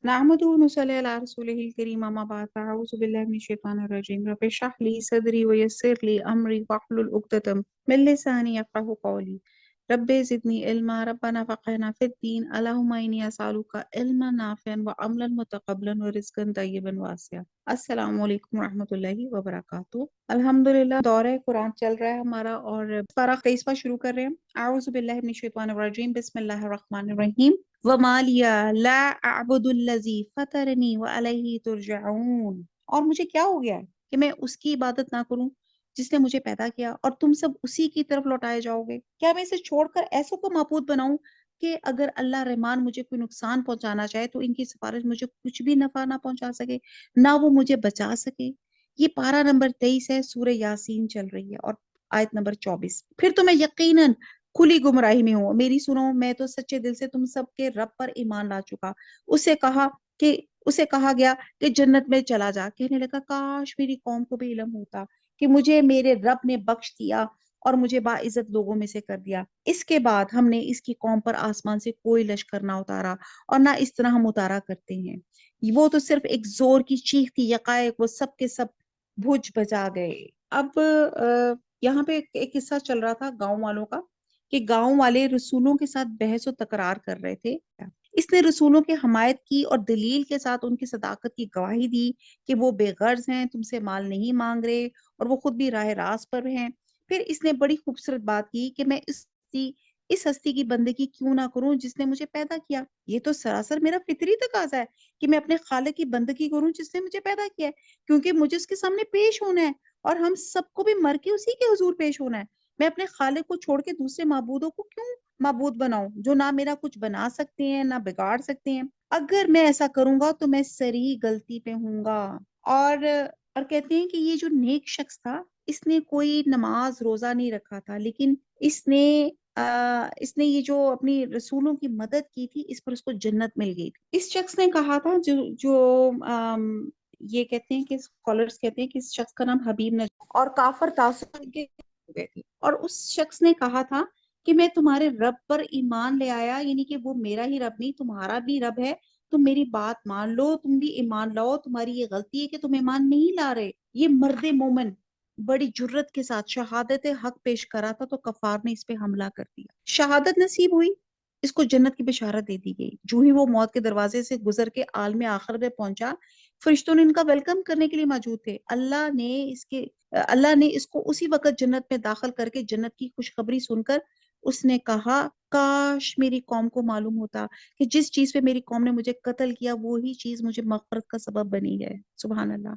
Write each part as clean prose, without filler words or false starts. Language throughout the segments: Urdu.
نحمده ونصلي على رسوله الكريم أما بعد أعوذ بالله من الشيطان الرجيم رب اشرح لي صدري ويسر لي أمري واحلل عقدة من لساني يفقهوا قولي رب زدني علما ربنا فقهنا في الدين اللهم إني أسألك علما نافعا وعملا متقبلا ورزقا طيبا واسعا السلام علیکم ورحمۃ اللہ وبرکاتہ۔ الحمدللہ دورہ قرآن چل رہا ہے ہمارا اور پارہ 23واں شروع کر رہے ہیں۔ اعوذ باللہ من الشیطان الرجیم بسم اللہ الرحمن الرحیم وَمَا لِيَ لَا أَعْبُدُ الَّذِي فَطَرَنِي وَعَلَيْهِ تُرْجَعُونَ، اور مجھے کیا ہو گیا ہے کہ میں اس کی عبادت نہ کروں جس نے مجھے پیدا کیا اور تم سب اسی کی طرف لوٹائے جاؤ گے۔ کیا میں اسے چھوڑ کر ایسوں کو معبود بناؤں کہ اگر اللہ رحمان مجھے کوئی نقصان پہنچانا چاہے تو ان کی سفارش مجھے کچھ بھی نفع نہ پہنچا سکے، نہ وہ مجھے بچا سکے۔ یہ پارہ نمبر 23 ہے، سورہ یاسین چل رہی ہے اور آیت نمبر 24۔ پھر تو میں یقیناً کھلی گمراہی میں ہوں، میری سنو، میں تو سچے دل سے تم سب کے رب پر ایمان لا چکا۔ اسے کہا گیا کہ جنت میں چلا جا، کہنے لگا کاش میری قوم کو بھی علم ہوتا کہ مجھے میرے رب نے بخش دیا اور مجھے باعزت لوگوں میں سے کر دیا۔ اس کے بعد ہم نے اس کی قوم پر آسمان سے کوئی لشکر نہ اتارا اور نہ اس طرح ہم اتارا کرتے ہیں۔ وہ تو صرف ایک زور کی چیخ تھی، یکایک وہ سب کے سب بھج بجا گئے۔ اب یہاں پہ ایک قصہ چل رہا تھا گاؤں والوں کا کہ گاؤں والے رسولوں کے ساتھ بحث و تکرار کر رہے تھے۔ اس نے رسولوں کی حمایت کی اور دلیل کے ساتھ ان کی صداقت کی گواہی دی کہ وہ بے غرض ہیں، تم سے مال نہیں مانگ رہے اور وہ خود بھی راہ راست پر ہیں۔ پھر اس نے بڑی خوبصورت بات کی کہ میں اس ہستی کی بندگی کیوں نہ کروں جس نے مجھے پیدا کیا۔ یہ تو سراسر میرا فطری تقاضا ہے کہ میں اپنے خالق کی بندگی کروں جس نے مجھے پیدا کیا ہے، کیونکہ مجھے اس کے سامنے پیش ہونا ہے اور ہم سب کو بھی مر کے اسی کے حضور پیش ہونا ہے۔ میں اپنے خالق کو چھوڑ کے دوسرے معبودوں کو کیوں معبود بناؤں جو نہ میرا کچھ بنا سکتے ہیں نہ بگاڑ سکتے ہیں۔ اگر میں ایسا کروں گا تو میں سری غلطی پہ ہوں گا۔ اور کہتے ہیں کہ یہ جو نیک شخص تھا اس نے کوئی نماز روزہ نہیں رکھا تھا، لیکن اس نے یہ جو اپنی رسولوں کی مدد کی تھی اس پر اس کو جنت مل گئی تھی۔ اس شخص نے کہا تھا جو یہ کہتے ہیں کہ اسکالرز کہتے ہیں کہ اس شخص کا نام حبیب نجار اور کافر تاثر کے ہو گئے تھے، اور اس شخص نے کہا تھا کہ میں تمہارے رب پر ایمان لے آیا، یعنی کہ وہ میرا ہی رب نہیں تمہارا بھی رب ہے، تم میری بات مان لو، تم بھی ایمان لاؤ، تمہاری یہ غلطی ہے کہ تم ایمان نہیں لا رہے۔ یہ مرد مومن بڑی جرت کے ساتھ شہادت حق پیش کرا تھا تو کفار نے اس پہ حملہ کر دیا۔ شہادت نصیب ہوئی، اس کو جنت کی بشارت دے دی گئی۔ جو ہی وہ موت کے دروازے سے گزر کے عالم آخر میں پہنچا، فرشتوں نے ان کا ویلکم کرنے کے لیے موجود تھے۔ اللہ نے اس کو اسی وقت جنت میں داخل کر کے جنت کی خوشخبری سن کر اس نے کہا کاش میری قوم کو معلوم ہوتا کہ جس چیز پہ میری قوم نے مجھے قتل کیا وہی چیز مجھے مغفرت کا سبب بنی ہے۔ سبحان اللہ۔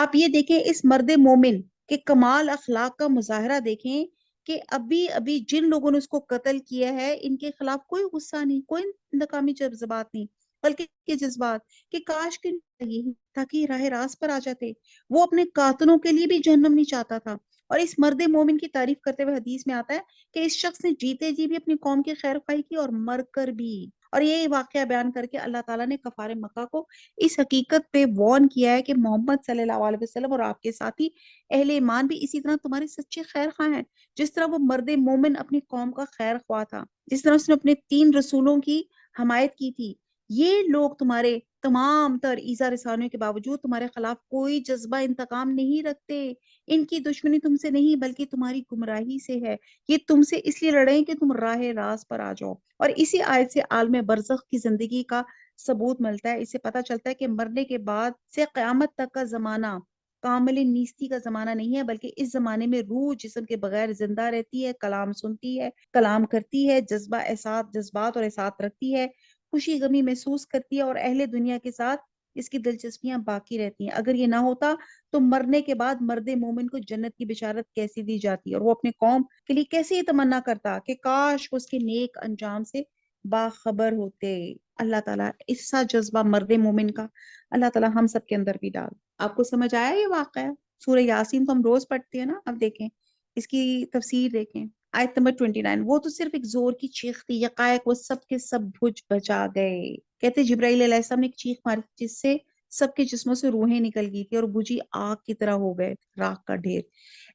آپ یہ دیکھیں اس مرد مومن کے کمال اخلاق کا مظاہرہ دیکھیں کہ ابھی جن لوگوں نے اس کو قتل کیا ہے ان کے خلاف کوئی غصہ نہیں، کوئی انتقامی جذبات نہیں، بلکہ یہ جذبات کہ کاش کہ یہی تاکہ راہ راست پر آ جاتے۔ وہ اپنے قاتلوں کے لیے بھی جہنم نہیں چاہتا تھا۔ اور اس مرد مومن کی تعریف کرتے ہوئے حدیث میں آتا ہے کہ اس شخص نے جیتے جی بھی اپنی قوم کی خیر خواہی کی اور مر کر بھی۔ اور یہ واقعہ بیان کر کے اللہ تعالیٰ نے کفار مکہ کو اس حقیقت پہ وارن کیا ہے کہ محمد صلی اللہ علیہ وسلم اور آپ کے ساتھی اہل ایمان بھی اسی طرح تمہارے سچے خیر خواہ ہیں، جس طرح وہ مرد مومن اپنی قوم کا خیر خواہ تھا، جس طرح اس نے اپنے 3 رسولوں کی حمایت کی تھی۔ یہ لوگ تمہارے تمام تر ایذا رسانیوں کے باوجود تمہارے خلاف کوئی جذبہ انتقام نہیں رکھتے۔ ان کی دشمنی تم سے نہیں بلکہ تمہاری گمراہی سے ہے۔ یہ تم سے اس لیے لڑیں کہ تم راہ راست پر آ جاؤ۔ اور اسی آیت سے عالم برزخ کی زندگی کا ثبوت ملتا ہے۔ اس سے پتہ چلتا ہے کہ مرنے کے بعد سے قیامت تک کا زمانہ کامل نیستی کا زمانہ نہیں ہے، بلکہ اس زمانے میں روح جسم کے بغیر زندہ رہتی ہے، کلام سنتی ہے، کلام کرتی ہے، جذبات اور احساس رکھتی ہے، خوشی غمی محسوس کرتی ہے اور اہل دنیا کے ساتھ اس کی دلچسپیاں باقی رہتی ہیں۔ اگر یہ نہ ہوتا تو مرنے کے بعد مرد مومن کو جنت کی بشارت کیسی دی جاتی اور وہ اپنے قوم کے لیے کیسے یہ تمنا کرتا کہ کاش وہ اس کے نیک انجام سے باخبر ہوتے۔ اللہ تعالیٰ ایسا جذبہ مرد مومن کا اللہ تعالیٰ ہم سب کے اندر بھی ڈال۔ آپ کو سمجھ آیا یہ واقعہ؟ سورہ یاسین تو ہم روز پڑھتے ہیں نا، اب دیکھیں اس کی تفسیر دیکھیں۔ آیت نمبر 29، وہ تو صرف ایک زور کی چیخ تھی، یکایک وہ سب کے سب بھج بجا گئے۔ کہتے جبرائیل علیہ السلام نے ایک چیخ ماری جس سے سب کے جسموں سے روحیں نکل گئی تھی اور بجھی آگ کی طرح ہو گئے، راکھ کا ڈھیر۔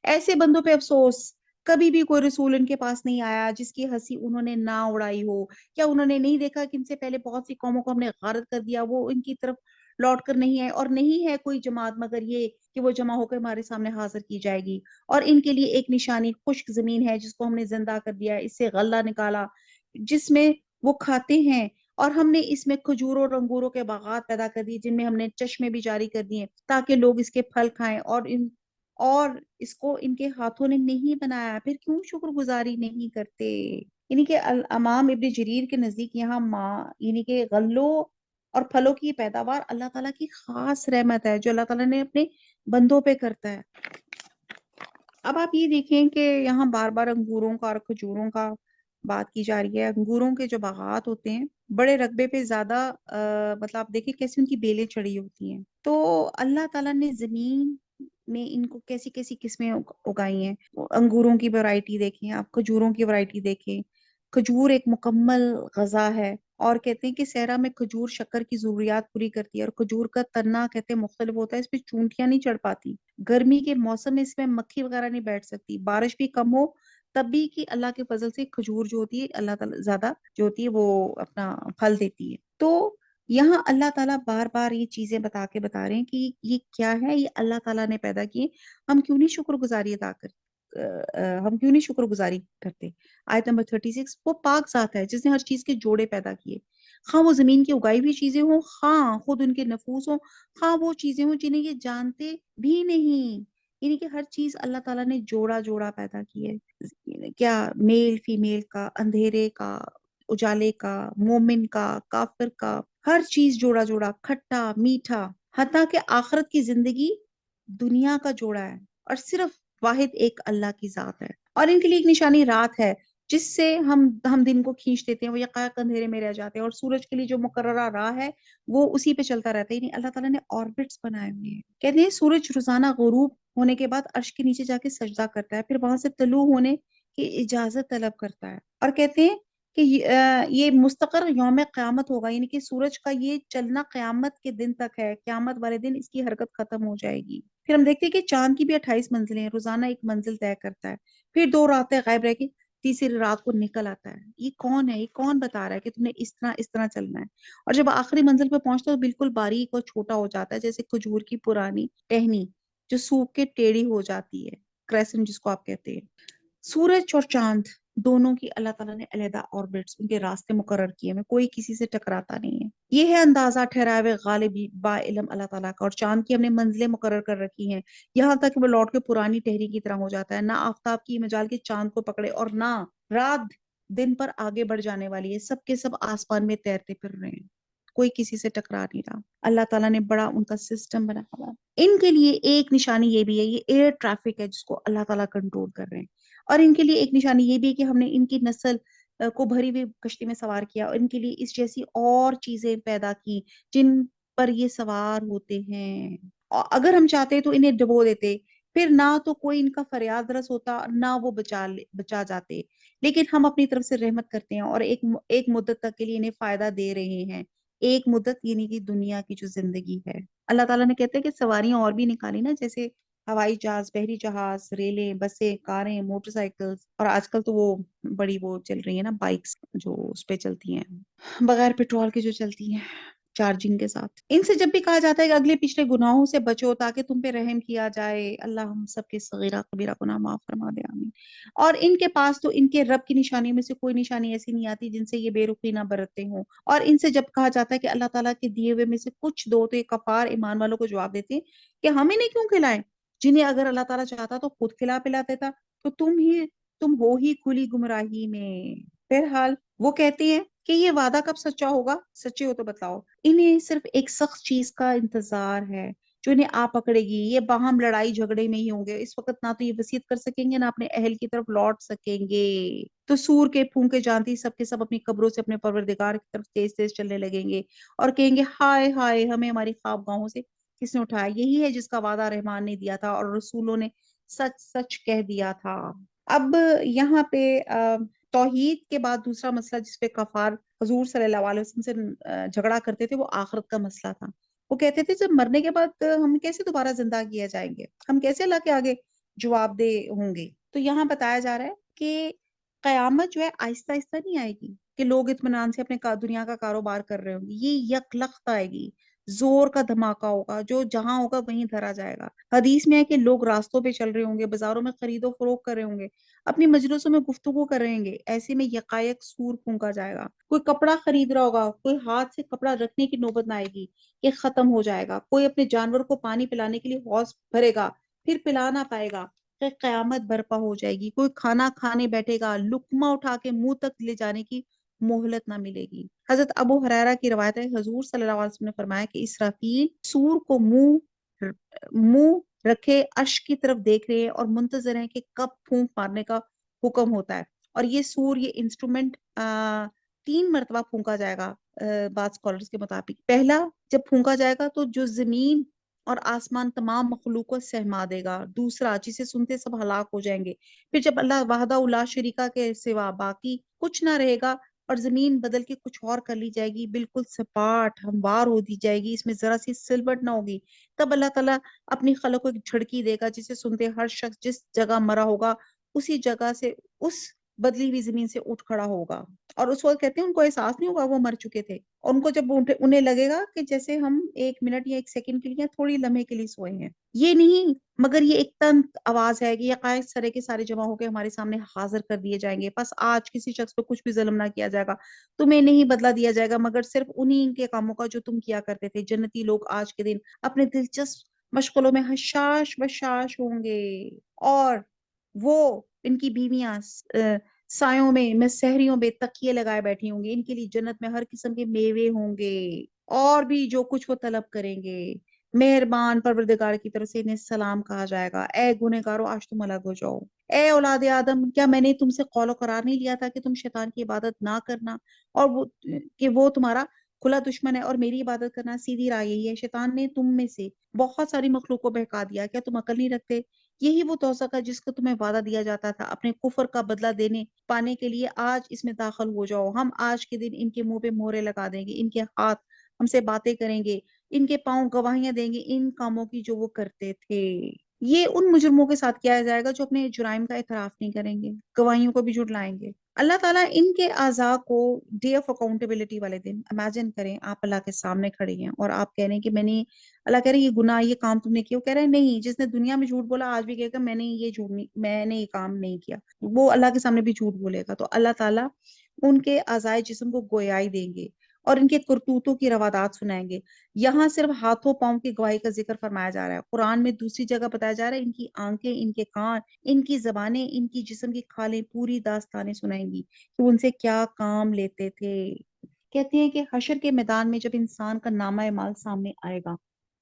ایسے بندوں پہ افسوس کبھی بھی کوئی رسول ان کے پاس نہیں آیا جس کی ہنسی انہوں نے نہ اڑائی ہو، یا انہوں نے نہیں دیکھا کہ ان سے پہلے بہت سی قوموں کو ہم نے غارت کر دیا، وہ ان کی طرف لوٹ کر نہیں آئے، اور نہیں ہے کوئی جماعت مگر یہ کہ وہ جمع ہو کر ہمارے سامنے حاضر کی جائے گی، اور ان کے لیے ایک نشانی خشک زمین ہے جس کو ہم نے زندہ کر دیا، اس سے غلہ نکالا جس میں وہ کھاتے ہیں، اور ہم نے اس میں کھجوروں اور انگوروں کے باغات پیدا کر دیے جن میں ہم نے چشمے بھی جاری کر دیے تاکہ لوگ اس کے پھل کھائیں، اور اس کو ان کے ہاتھوں نے نہیں بنایا، پھر کیوں شکر گزاری نہیں کرتے؟ یعنی کہ امام ابن جریر کے نزدیک یہاں یعنی کہ غلوں اور پھلوں کی پیداوار اللہ تعالیٰ کی خاص رحمت ہے جو اللہ تعالیٰ نے اپنے بندوں پہ کرتا ہے۔ اب آپ یہ دیکھیں کہ یہاں بار بار انگوروں کا اور کھجوروں کا بات کی جا رہی ہے۔ انگوروں کے جو باغات ہوتے ہیں بڑے رقبے پہ زیادہ مطلب آپ دیکھیں کیسی ان کی بیلیں چڑی ہوتی ہیں، تو اللہ تعالیٰ نے زمین میں ان کو کیسی کیسی قسمیں اگائی ہیں۔ انگوروں کی ورائٹی دیکھیں، آپ کھجوروں کی ورائٹی دیکھیں، کھجور ایک مکمل غذا ہے، اور کہتے ہیں کہ صحرا میں کھجور شکر کی ضروریات پوری کرتی ہے، اور کھجور کا تنا کہتے ہیں مختلف ہوتا ہے، اس پہ چونٹیاں نہیں چڑھ پاتی، گرمی کے موسم میں اس میں مکھی وغیرہ نہیں بیٹھ سکتی، بارش بھی کم ہو تب بھی کہ اللہ کے فضل سے کھجور جو ہوتی ہے اللہ تعالیٰ زیادہ جو ہوتی ہے وہ اپنا پھل دیتی ہے۔ تو یہاں اللہ تعالیٰ بار بار یہ چیزیں بتا رہے ہیں کہ یہ کیا ہے، یہ اللہ تعالیٰ نے پیدا کیے، ہم کیوں نہیں شکر گزاری ادا کرتے؟ ہم کیوں نہیں شکر گزاری کرتے؟ آیت نمبر 36، وہ پاک ذات ہے جس نے ہر چیز کے جوڑے پیدا کیے، خواہ وہ زمین کی اگائی ہوئی چیزیں ہوں، خواہ خود ان کے نفوس ہوں، خواہ وہ چیزیں ہوں جنہیں یہ جانتے بھی نہیں، یعنی کہ ہر چیز اللہ تعالیٰ نے جوڑا جوڑا پیدا کی ہے، کیا میل فیمیل کا، اندھیرے کا اجالے کا، مومن کا کافر کا، ہر چیز جوڑا جوڑا، کھٹا میٹھا، حتیٰ کہ آخرت کی زندگی دنیا کا جوڑا ہے، اور صرف واحد ایک اللہ کی ذات ہے، اور ان کے لیے ایک نشانی رات ہے جس سے ہم دن کو کھینچ دیتے ہیں، وہ یکایک اندھیرے میں رہ جاتے ہیں، اور سورج کے لیے جو مقررہ راہ ہے وہ اسی پہ چلتا رہتا ہے، یعنی اللہ تعالیٰ نے آربٹس بنائے ہوئے ہیں۔ کہتے ہیں سورج روزانہ غروب ہونے کے بعد عرش کے نیچے جا کے سجدہ کرتا ہے، پھر وہاں سے طلوع ہونے کی اجازت طلب کرتا ہے، اور کہتے ہیں کہ یہ مستقر یوم قیامت ہوگا، یعنی کہ سورج کا یہ چلنا قیامت کے دن تک ہے، قیامت والے دن اس کی حرکت ختم ہو جائے گی۔ پھر ہم دیکھتے ہیں کہ چاند کی بھی 28 منزلیں ہیں، روزانہ ایک منزل طے کرتا ہے، پھر 2 راتیں غائب رہ کے تیسری رات کو نکل آتا ہے۔ یہ کون ہے؟ یہ کون بتا رہا ہے کہ تم نے اس طرح چلنا ہے؟ اور جب آخری منزل پہ پہنچتا ہے تو بالکل باریک اور چھوٹا ہو جاتا ہے، جیسے کھجور کی پرانی ٹہنی جو سوکھ کے ٹیڑھی ہو جاتی ہے، کریسنٹ جس کو آپ کہتے ہیں۔ سورج اور چاند دونوں کی اللہ تعالیٰ نے علیحدہ آربٹس، ان کے راستے مقرر کیے ہیں، کوئی کسی سے ٹکراتا نہیں ہے۔ یہ ہے اندازہ ٹھہرائے ہوئے غالبی با علم اللہ تعالیٰ کا، اور چاند کی ہم نے منزلیں مقرر کر رکھی ہیں یہاں تک کہ وہ لوٹ کے پرانی ٹہری کی طرح ہو جاتا ہے، نہ آفتاب کی مجال کے چاند کو پکڑے اور نہ رات دن پر آگے بڑھ جانے والی ہے، سب کے سب آسمان میں تیرتے پھر رہے ہیں، کوئی کسی سے ٹکرا نہیں رہا۔ اللہ تعالیٰ نے بڑا ان کا سسٹم بنا ہوا ہے۔ ان کے لیے ایک نشانی یہ بھی ہے، یہ ایئر ٹریفک ہے جس کو اللہ تعالیٰ کنٹرول کر رہے ہیں، اور ان کے لیے ایک نشانی یہ بھی ہے کہ ہم نے ان کی نسل کو بھری ہوئی کشتی میں سوار کیا، اور ان کے لیے اس جیسی اور چیزیں پیدا کی جن پر یہ سوار ہوتے ہیں، اور اگر ہم چاہتے تو انہیں ڈبو دیتے، پھر نہ تو کوئی ان کا فریاد رس ہوتا، نہ وہ بچا جاتے، لیکن ہم اپنی طرف سے رحمت کرتے ہیں اور ایک مدت تک کے لیے انہیں فائدہ دے رہے ہیں، ایک مدت یعنی کہ دنیا کی جو زندگی ہے۔ اللہ تعالیٰ نے کہتے ہیں کہ سواریاں اور بھی نکالی نا، جیسے ہوائی جہاز، بحری جہاز، ریلیں، بسیں، کاریں، موٹر سائیکل، اور آج کل تو وہ بڑی وہ چل رہی ہیں نا بائکس جو اس پہ چلتی ہیں بغیر پیٹرول کے، جو چلتی ہیں چارجنگ کے ساتھ۔ ان سے جب بھی کہا جاتا ہے کہ اگلے پچھلے گناہوں سے بچو تاکہ تم پہ رحم کیا جائے، اللہ ہم سب کے صغیرہ کبیرہ گناہ معاف فرما دے، آمین۔ اور ان کے پاس تو ان کے رب کی نشانیوں میں سے کوئی نشانی ایسی نہیں آتی جن سے یہ بے رخی نہ برتتے ہوں، اور ان سے جب کہا جاتا ہے کہ اللہ تعالیٰ کے دیے ہوئے میں سے کچھ دو، تو یہ کفار ایمان والوں کو جواب دیتے ہیں کہ ہمیں نہیں کیوں کھلائیں، جنہیں اگر اللہ تعالیٰ چاہتا تو خود کھلا پلا دیتا، تو تم ہو ہی کھلی گمراہی میں۔ بہرحال وہ کہتے ہیں کہ یہ وعدہ کب سچا ہوگا، سچے ہو تو بتلاؤ۔ انہیں صرف ایک سخت چیز کا انتظار ہے جو انہیں آ پکڑے گی، یہ باہم لڑائی جھگڑے میں ہی ہوں گے، اس وقت نہ تو یہ وصیت کر سکیں گے نہ اپنے اہل کی طرف لوٹ سکیں گے۔ تو سور کے پھونکے جانتی سب کے سب اپنی قبروں سے اپنے پروردگار کی طرف تیز تیز چلنے لگیں گے، اور کہیں گے ہائے ہائے، ہمیں ہماری خواب گاہوں سے کس نے اٹھایا، یہی ہے جس کا وعدہ رحمان نے دیا تھا اور رسولوں نے سچ سچ کہہ دیا تھا۔ اب یہاں پہ توحید کے بعد دوسرا مسئلہ جس پہ کفار حضور صلی اللہ علیہ وسلم سے جھگڑا کرتے تھے وہ آخرت کا مسئلہ تھا۔ وہ کہتے تھے جب مرنے کے بعد ہم کیسے دوبارہ زندہ کیا جائیں گے، ہم کیسے اللہ کے آگے جواب دہ ہوں گے۔ تو یہاں بتایا جا رہا ہے کہ قیامت جو ہے آہستہ آہستہ نہیں آئے گی کہ لوگ اطمینان سے اپنے دنیا کا کاروبار کر رہے ہوں گے، یہ یک لخت آئے گی، زور کا دھماکہ ہوگا، جو جہاں ہوگا وہیں دھرا جائے گا۔ حدیث میں ہے کہ لوگ راستوں پہ چل رہے ہوں گے، بازاروں میں خرید و فروخت کر رہے ہوں گے، اپنی مجلسوں میں گفتگو کر رہے ہوں گے، ایسے میں یکایک سور پھونکا جائے گا۔ کوئی کپڑا خرید رہا ہوگا، کوئی ہاتھ سے کپڑا رکھنے کی نوبت نہ آئے گی کہ ختم ہو جائے گا، کوئی اپنے جانور کو پانی پلانے کے لیے حوض بھرے گا پھر پلا نہ پائے گا کہ قیامت برپا ہو جائے گی، کوئی کھانا کھانے بیٹھے گا، لقمہ اٹھا کے منہ تک لے جانے کی مہلت نہ ملے گی۔ حضرت ابو ہریرہ کی روایت ہے، حضور صلی اللہ علیہ وسلم نے فرمایا کہ اسرافیل سور کو منہ رکھے عرش کی طرف دیکھ رہے ہیں اور منتظر ہیں کہ کب پھونک مارنے کا حکم ہوتا ہے۔ اور یہ سور، یہ انسٹرومنٹ 3 مرتبہ پھونکا جائے گا بعض اسکالرز کے مطابق۔ پہلا جب پھونکا جائے گا تو جو زمین اور آسمان تمام مخلوق کو سہما دے گا، دوسرا جسے سنتے سب ہلاک ہو جائیں گے، پھر جب اللہ وحدہ لا شریکہ کے سوا باقی کچھ نہ رہے گا اور زمین بدل کے کچھ اور کر لی جائے گی، بالکل سپاٹ ہموار ہو دی جائے گی، اس میں ذرا سی سلبٹ نہ ہوگی، تب اللہ تعالیٰ اپنی خلق کو ایک جھڑکی دے گا جسے سنتے ہر شخص جس جگہ مرا ہوگا اسی جگہ سے، اس بدلی ہوئی زمین سے اٹھ کھڑا ہوگا۔ اور اس وقت کہتے ہیں ان کو احساس نہیں ہوگا وہ مر چکے تھے، اور ان کو جب انہیں لگے گا کہ جیسے ہم 1 منٹ یا 1 سیکنڈ کے لیے تھوڑی لمحے کے لیے سوئے ہیں۔ یہ نہیں، مگر یہ ایک تنت آواز ہے کہ یہ حقائق سارے کے سارے جمع ہو کے ہمارے سامنے حاضر کر دیے جائیں گے، بس آج کسی شخص پہ کچھ بھی ظلم نہ کیا جائے گا، تمہیں نہیں بدلہ دیا جائے گا مگر صرف انہی کے کاموں کا جو تم کیا کرتے تھے۔ جنتی لوگ آج کے دن اپنے دلچسپ مشغلوں میں حشاش بشاش ہوں گے، اور وہ ان کی بیویاں سایوں میں سحریوں میں تکیے لگائے بیٹھی ہوں گی، ان کے لیے جنت میں ہر قسم کے میوے ہوں گے اور بھی جو کچھ وہ طلب کریں گے۔ مہربان پروردگار کی طرف سے انہیں سلام کہا جائے گا، اے گنہگارو آج تم الگ ہو جاؤ۔ اے اولاد آدم، کیا میں نے تم سے قول و قرار نہیں لیا تھا کہ تم شیطان کی عبادت نہ کرنا، اور وہ تمہارا کھلا دشمن ہے، اور میری عبادت کرنا سیدھی راہ یہی ہے۔ شیطان نے تم میں سے بہت ساری مخلوق کو بہکا دیا، کیا تم عقل نہیں رکھتے؟ یہی وہ دوزخ ہے جس کو تمہیں وعدہ دیا جاتا تھا، اپنے کفر کا بدلہ دینے پانے کے لیے آج اس میں داخل ہو جاؤ۔ ہم آج کے دن ان کے منہ پہ مہرے لگا دیں گے، ان کے ہاتھ ہم سے باتیں کریں گے، ان کے پاؤں گواہیاں دیں گے ان کاموں کی جو وہ کرتے تھے۔ یہ ان مجرموں کے ساتھ کیا جائے گا جو اپنے جرائم کا اعتراف نہیں کریں گے، گواہیوں کو بھی جھٹلائیں گے۔ اللہ تعالیٰ ان کے اعضاء کو ڈے آف اکاؤنٹیبلٹی والے دن امیجن کریں، آپ اللہ کے سامنے کھڑے ہیں اور آپ کہہ رہے ہیں کہ میں نے، اللہ کہہ رہے ہیں یہ گناہ، یہ کام تم نے کیا؟ وہ کہہ رہے ہیں نہیں، جس نے دنیا میں جھوٹ بولا آج بھی کہے گا میں نے یہ جھوٹ نہیں، میں نے یہ کام نہیں کیا، وہ اللہ کے سامنے بھی جھوٹ بولے گا۔ تو اللہ تعالیٰ ان کے اعضائے جسم کو گویائی دیں گے اور ان کے کرتوتوں کی روادات سنائیں گے۔ یہاں صرف ہاتھوں پاؤں کی گواہی کا ذکر فرمایا جا رہا ہے، قرآن میں دوسری جگہ بتایا جا رہا ہے ان کی آنکھیں، ان کے کان، ان کی زبانیں، ان کی جسم کی کھالیں پوری داستانیں سنائیں گی کہ وہ ان سے کیا کام لیتے تھے۔ کہتے ہیں کہ حشر کے میدان میں جب انسان کا نامہ اعمال سامنے آئے گا،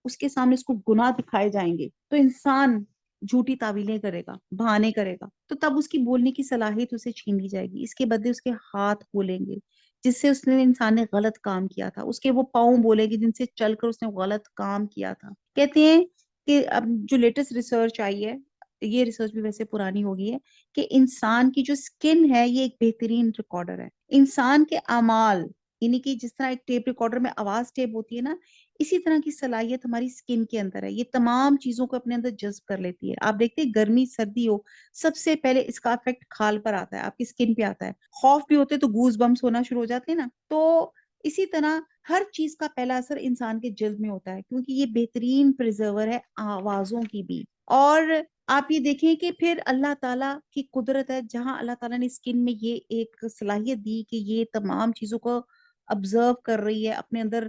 اس کے سامنے اس کو گناہ دکھائے جائیں گے تو انسان جھوٹی تعویلیں کرے گا، بہانے کرے گا، تو تب اس کی بولنے کی صلاحیت اسے چھین لی جائے گی، اس کے بدلے اس کے ہاتھ بولیں گے جس سے اس نے، انسان نے غلط کام کیا تھا، اس کے وہ پاؤں بولے گی جن سے چل کر اس نے غلط کام کیا تھا۔ کہتے ہیں کہ اب جو لیٹسٹ ریسرچ آئی ہے، یہ ریسرچ بھی ویسے پرانی ہو گئی ہے، کہ انسان کی جو سکن ہے یہ ایک بہترین ریکارڈر ہے۔ انسان کے اعمال، یعنی کہ جس طرح ایک ٹیپ ریکارڈر میں آواز ٹیپ ہوتی ہے نا، اسی طرح کی صلاحیت ہماری سکن کے اندر ہے، یہ تمام چیزوں کو اپنے اندر جذب کر لیتی ہے۔ آپ دیکھتے ہیں گرمی سردی ہو، سب سے پہلے اس کا افیکٹ کھال پر آتا ہے، آپ کی سکن پہ آتا ہے۔ خوف بھی ہوتے تو گوز بمس ہونا شروع ہو جاتے ہیں نا، تو اسی طرح ہر چیز کا پہلا اثر انسان کے جلد میں ہوتا ہے، کیونکہ یہ بہترین پریزرور ہے آوازوں کی بھی۔ اور آپ یہ دیکھیں کہ پھر اللہ تعالیٰ کی قدرت ہے، جہاں اللہ تعالیٰ نے سکن میں یہ ایک صلاحیت دی کہ یہ تمام چیزوں کو ابزرو کر رہی ہے، اپنے اندر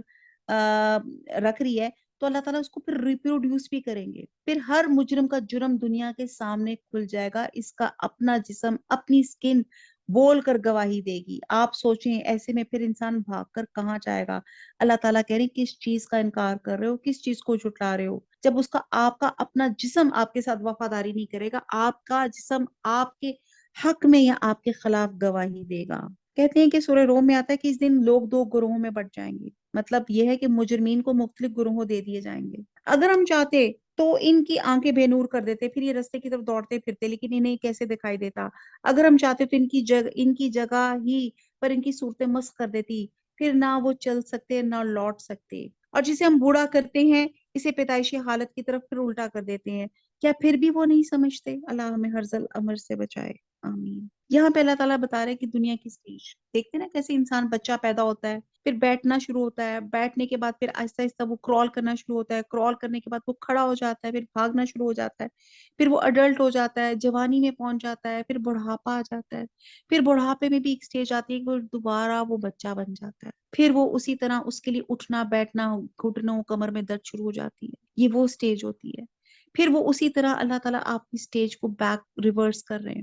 رکھ رہی ہے، تو اللہ تعالیٰ اس کو پھر ریپروڈیوس بھی کریں گے۔ پھر ہر مجرم کا جرم دنیا کے سامنے کھل جائے گا، اس کا اپنا جسم، اپنی سکن بول کر گواہی دے گی۔ آپ سوچیں ایسے میں پھر انسان بھاگ کر کہاں جائے گا؟ اللہ تعالیٰ کہہ رہے ہیں کس چیز کا انکار کر رہے ہو، کس چیز کو جھٹلا رہے ہو؟ جب اس کا، آپ کا اپنا جسم آپ کے ساتھ وفاداری نہیں کرے گا، آپ کا جسم آپ کے حق میں یا آپ کے خلاف گواہی دے گا۔ کہتے ہیں کہ سورہ روم میں آتا ہے کہ اس دن لوگ 2 گروہوں میں بٹ جائیں گے، مطلب یہ ہے کہ مجرمین کو مختلف گروہوں دے دیے جائیں گے۔ اگر ہم چاہتے تو ان کی آنکھیں بے نور کر دیتے، پھر یہ رستے کی طرف دوڑتے پھرتے، لیکن انہیں کیسے دکھائی دیتا؟ اگر ہم چاہتے تو ان کی جگہ ہی پر ان کی صورتیں مسخ کر دیتی، پھر نہ وہ چل سکتے نہ لوٹ سکتے۔ اور جسے ہم بوڑھا کرتے ہیں اسے پیدائشی حالت کی طرف پھر الٹا کر دیتے ہیں، کیا پھر بھی وہ نہیں سمجھتے؟ اللہ ہمیں ہرزل امر سے بچائے، آمین۔ یہاں پہ اللہ تعالیٰ بتا رہے ہیں کہ دنیا کی اسٹیج دیکھتے نا، کیسے انسان بچہ پیدا ہوتا ہے، پھر بیٹھنا شروع ہوتا ہے، بیٹھنے کے بعد پھر آہستہ آہستہ وہ کرال کرنا شروع ہوتا ہے، کرال کرنے کے بعد وہ کھڑا ہو جاتا ہے، پھر بھاگنا شروع ہو جاتا ہے، پھر وہ اڈلٹ ہو جاتا ہے، جوانی میں پہنچ جاتا ہے، پھر بڑھاپا آ جاتا ہے، پھر بڑھاپے میں بھی ایک اسٹیج آتی ہے کہ وہ دوبارہ وہ بچہ بن جاتا ہے، پھر وہ اسی طرح اس کے لیے اٹھنا بیٹھنا، گھٹنوں کمر میں درد شروع ہو جاتی ہے، یہ وہ اسٹیج ہوتی ہے۔ پھر وہ اسی طرح اللہ تعالیٰ آپ کی اسٹیج کو بیک ریورس کر رہے ہیں،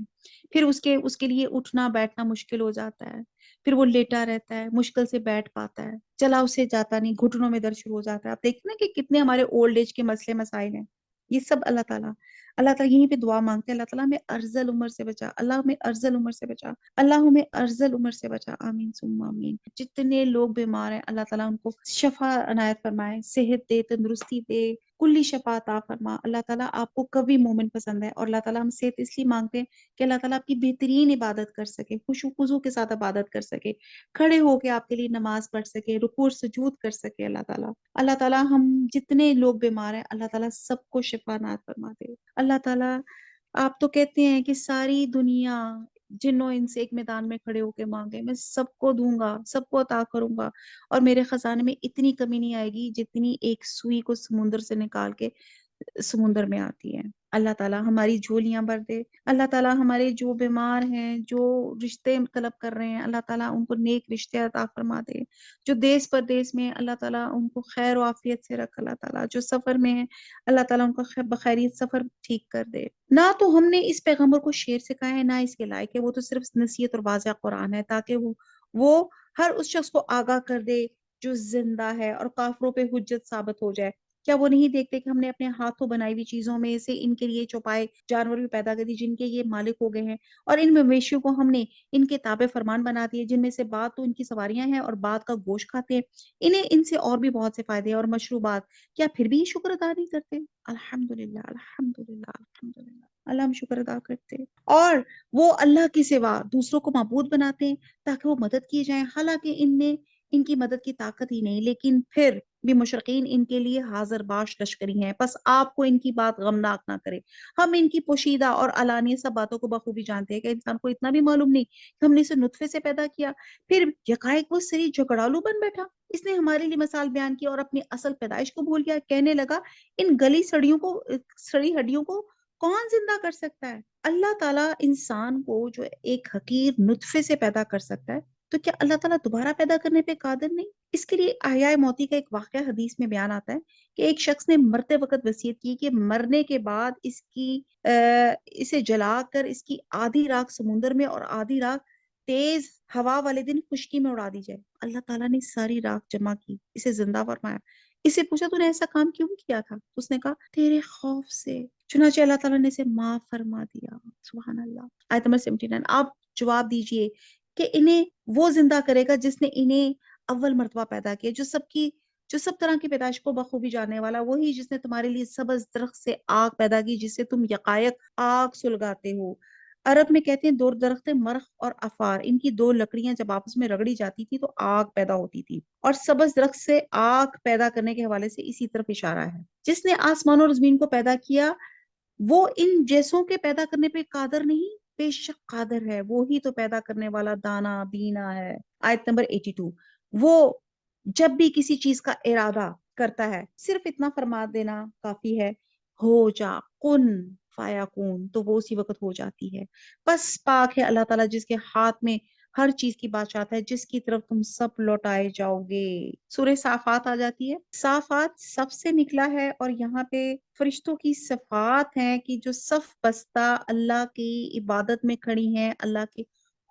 پھر اس کے لیے اٹھنا بیٹھنا مشکل ہو جاتا ہے، پھر وہ لیٹا رہتا ہے، مشکل سے بیٹھ پاتا ہے، چلا اسے جاتا نہیں، گھٹنوں میں درد شروع ہو جاتا ہے۔ آپ دیکھیں نا کہ کتنے ہمارے اولڈ ایج کے مسئلے مسائل ہیں، یہ سب اللہ تعالیٰ یہیں پہ دعا مانگتے ہیں، اللہ تعالیٰ ہمیں ارذل عمر سے بچا، اللہ ہمیں ارذل عمر سے بچا، اللہ ہمیں ارذل عمر سے بچا، آمین ثم آمین۔ جتنے لوگ بیمار ہیں اللہ تعالیٰ ان کو شفا عنایت فرمائے، صحت دے، تندرستی دے، کلی شفا عطا فرما۔ اللہ تعالیٰ آپ کو کبھی مومن پسند ہے، اور اللہ تعالیٰ ہم صحت اس لیے مانگتے ہیں کہ اللہ تعالیٰ آپ کی بہترین عبادت کر سکے، خشوع و خضوع کے ساتھ عبادت کر سکے، کھڑے ہو کے آپ کے لیے نماز پڑھ سکے، رکوع اور سجود کر سکے۔ اللہ تعالیٰ ہم جتنے لوگ بیمار ہیں اللہ تعالیٰ سب کو شفا عنایت فرما دے۔ اللہ تعالیٰ آپ تو کہتے ہیں کہ ساری دنیا جنوں ان سے ایک میدان میں کھڑے ہو کے مانگے، میں سب کو دوں گا، سب کو عطا کروں گا، اور میرے خزانے میں اتنی کمی نہیں آئے گی جتنی ایک سوئی کو سمندر سے نکال کے سمندر میں آتی ہے۔ اللہ تعالیٰ ہماری جھولیاں بھر دے۔ اللہ تعالیٰ ہمارے جو بیمار ہیں، جو رشتے طلب کر رہے ہیں، اللہ تعالیٰ ان کو نیک رشتے عطا فرما دے۔ جو دیس پردیس میں اللہ تعالیٰ ان کو خیر و عافیت سے رکھ، اللہ تعالیٰ جو سفر میں ہیں اللہ تعالیٰ ان کا بخیریت سفر ٹھیک کر دے۔ نہ تو ہم نے اس پیغمبر کو شعر سکھایا ہے، نہ اس کے لائق ہے، وہ تو صرف نصیحت اور واضح قرآن ہے، تاکہ وہ ہر اس شخص کو آگاہ کر دے جو زندہ ہے، اور کافروں پہ حجت ثابت ہو جائے۔ کیا وہ نہیں دیکھتے کہ ہم نے اپنے ہاتھوں بنائی ہوئی چیزوں میں سے ان کے لیے چوپائے جانور بھی پیدا کر دی، جن کے یہ مالک ہو گئے ہیں، اور ان مویشیوں کو ہم نے ان کے تابع فرمان بنا دیے، جن میں سے بعض تو ان کی سواریاں ہیں اور بعض کا گوشت کھاتے ہیں، انہیں ان سے اور بھی بہت سے فائدے ہیں اور مشروبات، کیا پھر بھی یہ شکر ادا نہیں کرتے؟ الحمدللہ الحمدللہ الحمدللہ، اللہ ہم شکر ادا کرتے ہیں۔ اور وہ اللہ کے سوا دوسروں کو معبود بناتے ہیں تاکہ وہ مدد کی جائیں، حالانکہ ان کی مدد کی طاقت ہی نہیں، لیکن پھر بھی مشرقین ان کے لیے حاضر باش لشکری ہیں۔ بس آپ کو ان کی بات غمناک نہ کرے، ہم ان کی پوشیدہ اور علانیہ سب باتوں کو بخوبی جانتے ہیں کہ انسان کو اتنا بھی معلوم نہیں کہ ہم نے اسے نطفے سے پیدا کیا، پھر یکایک وہ سری جھگڑالو بن بیٹھا، اس نے ہمارے لیے مثال بیان کی اور اپنی اصل پیدائش کو بھول گیا، کہنے لگا ان گلی سڑی ہڈیوں کو کون زندہ کر سکتا ہے؟ اللہ تعالیٰ انسان کو جو ایک حقیر نطفے سے پیدا کر سکتا ہے، تو کیا اللہ تعالیٰ دوبارہ پیدا کرنے پہ قادر نہیں؟ اس کے لیے احیاء موتی کا ایک واقعہ حدیث میں بیان آتا ہے کہ ایک شخص نے مرتے وقت وصیت کی کہ مرنے کے بعد اسے جلا کر اس کی آدھی راکھ سمندر میں اور آدھی راکھ تیز ہوا والے دن خشکی میں اڑا دی جائے۔ اللہ تعالیٰ نے ساری راکھ جمع کی، اسے زندہ فرمایا، اسے پوچھا تو نے ایسا کام کیوں کیا تھا؟ اس نے کہا تیرے خوف سے، چنانچہ اللہ تعالیٰ نے اسے معاف فرما دیا۔ سبحان اللہ۔ آیت نمبر 79۔ آپ جواب دیجئے کہ انہیں وہ زندہ کرے گا جس نے انہیں اول مرتبہ پیدا کیا، جو سب طرح کی پیدائش کو بخوبی جاننے والا، وہی جس نے تمہارے لیے سبز درخت سے آگ پیدا کی جس سے تم یقائق آگ سلگاتے ہو۔ عرب میں کہتے ہیں دو درخت مرخ اور افار، ان کی دو لکڑیاں جب آپس میں رگڑی جاتی تھی تو آگ پیدا ہوتی تھی، اور سبز درخت سے آگ پیدا کرنے کے حوالے سے اسی طرف اشارہ ہے۔ جس نے آسمان اور زمین کو پیدا کیا وہ ان جیسوں کے پیدا کرنے پہ قادر نہیں؟ بے شک قادر ہے، وہی تو پیدا کرنے والا دانا بینا ہے۔ آیت نمبر 82۔ وہ جب بھی کسی چیز کا ارادہ کرتا ہے صرف اتنا فرما دینا کافی ہے، ہو جا کن فیکون، تو وہ اسی وقت ہو جاتی ہے۔ بس پاک ہے اللہ تعالیٰ جس کے ہاتھ میں ہر چیز کی بادشاہت ہے، جس کی طرف تم سب لوٹائے جاؤ گے۔ سورہ صافات آ جاتی ہے، صافات سب سے نکلا ہے، اور یہاں پہ فرشتوں کی صفات ہیں کہ جو صف بستہ اللہ کی عبادت میں کھڑی ہیں، اللہ کے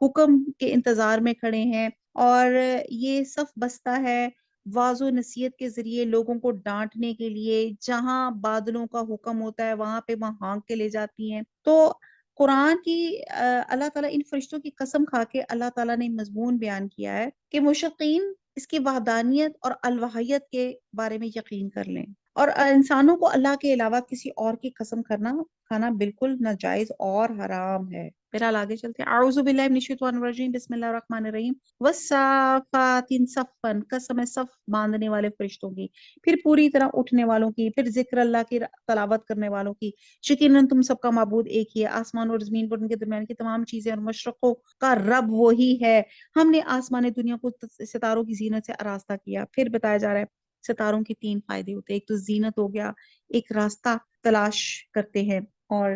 حکم کے انتظار میں کھڑے ہیں، اور یہ صف بستہ ہے واض و نصیحت کے ذریعے لوگوں کو ڈانٹنے کے لیے، جہاں بادلوں کا حکم ہوتا ہے وہاں پہ وہاں ہانک کے لے جاتی ہیں۔ تو قرآن کی اللہ تعالیٰ ان فرشتوں کی قسم کھا کے اللہ تعالیٰ نے مضمون بیان کیا ہے کہ مشقین اس کی وحدانیت اور الوحیت کے بارے میں یقین کر لیں. اور انسانوں کو اللہ کے علاوہ کسی اور کی قسم کھانا بالکل ناجائز اور حرام ہے. پھر آگے چلتے ہیں. اعوذ باللہ من الشیطان الرجیم. بسم اللہ الرحمن الرحیم. والصافات صفا. قسم ہے صف باندھنے والے فرشتوں کی، پھر پوری طرح اٹھنے والوں کی، پھر ذکر اللہ کی تلاوت کرنے والوں کی. یقیناً تم سب کا معبود ایک ہی ہے، آسمان اور زمین پر ان کے درمیان کی تمام چیزیں، اور مشرقوں کا رب وہی ہے. ہم نے آسمان دنیا کو ستاروں کی زینت سے آراستہ کیا. پھر بتایا جا رہا ہے ستاروں کی 3 فائدے ہوتے ہیں. ایک تو زینت ہو گیا، ایک راستہ تلاش کرتے ہیں، اور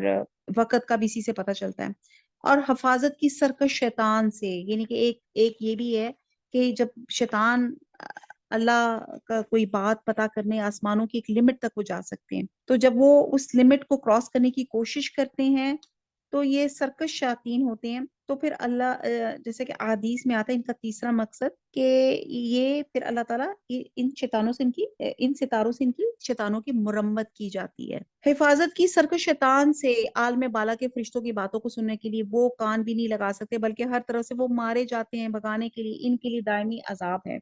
وقت کا بھی اسی سے پتہ چلتا ہے. اور حفاظت کی سرکش شیطان سے، یعنی کہ ایک یہ بھی ہے کہ جب شیطان اللہ کا کوئی بات پتا کرنے آسمانوں کی ایک لمٹ تک وہ جا سکتے ہیں، تو جب وہ اس لمٹ کو کراس کرنے کی کوشش کرتے ہیں تو یہ سرکش شیاطین ہوتے ہیں. تو پھر اللہ جیسے کہ احادیث میں آتا ہے ان کا تیسرا مقصد کہ یہ پھر اللہ تعالیٰ ان شیطانوں سے ان ستاروں سے ان کی شیطانوں کی مرمت کی جاتی ہے. حفاظت کی سرکش شیطان سے عالم بالا کے فرشتوں کی باتوں کو سننے کے لیے وہ کان بھی نہیں لگا سکتے، بلکہ ہر طرف سے وہ مارے جاتے ہیں. بھگانے کے لیے ان کے لیے دائمی عذاب ہے.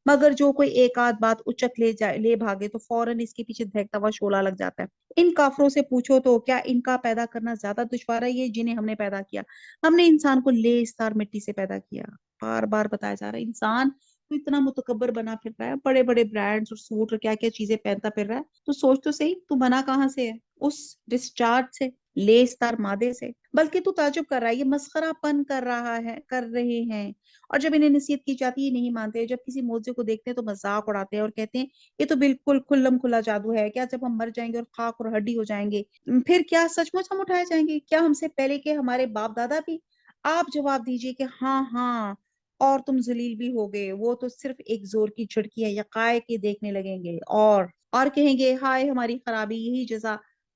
مگر جو کوئی ایک آدھ بات اچک لے بھاگے تو فوراً اس کے پیچھے دہکتا ہوا شعلہ لگ جاتا ہے. ان کافروں سے پوچھو تو کیا ان کا پیدا کرنا زیادہ دشوار ہے یہ جنہیں ہم نے پیدا کیا؟ ہم نے انسان کو لیس مٹی سے پیدا کیا. بار بار بتایا جا رہا ہے انسان تو اتنا متکبر بنا پھر رہا ہے، بڑے بڑے برانڈز اور سوٹ اور کیا کیا چیزیں پہنتا پھر رہا ہے. تو سوچ تو صحیح، تو بنا کہاں سے ہے؟ اس ڈسچارج سے، لیس تار مادے سے. بلکہ تو تعجب کر رہا ہے، یہ مسخرہ پن کر رہے ہیں. اور جب انہیں نصیحت کی جاتی ہے نہیں مانتے. جب کسی موضوع کو دیکھتے ہیں تو مذاق اڑاتے ہیں اور کہتے ہیں یہ تو بالکل کھلم کھلا جادو ہے. کیا جب ہم مر جائیں گے اور خاک اور ہڈی ہو جائیں گے پھر کیا سچ مچ ہم اٹھائے جائیں گے؟ کیا ہم سے پہلے کے ہمارے باپ دادا بھی؟ آپ جواب دیجئے کہ ہاں ہاں، اور تم ذلیل بھی ہو گئے. وہ تو صرف ایک زور کی جھٹکی ہے، یقائے کے دیکھنے لگیں گے اور کہیں گے ہائے ہماری خرابی، یہی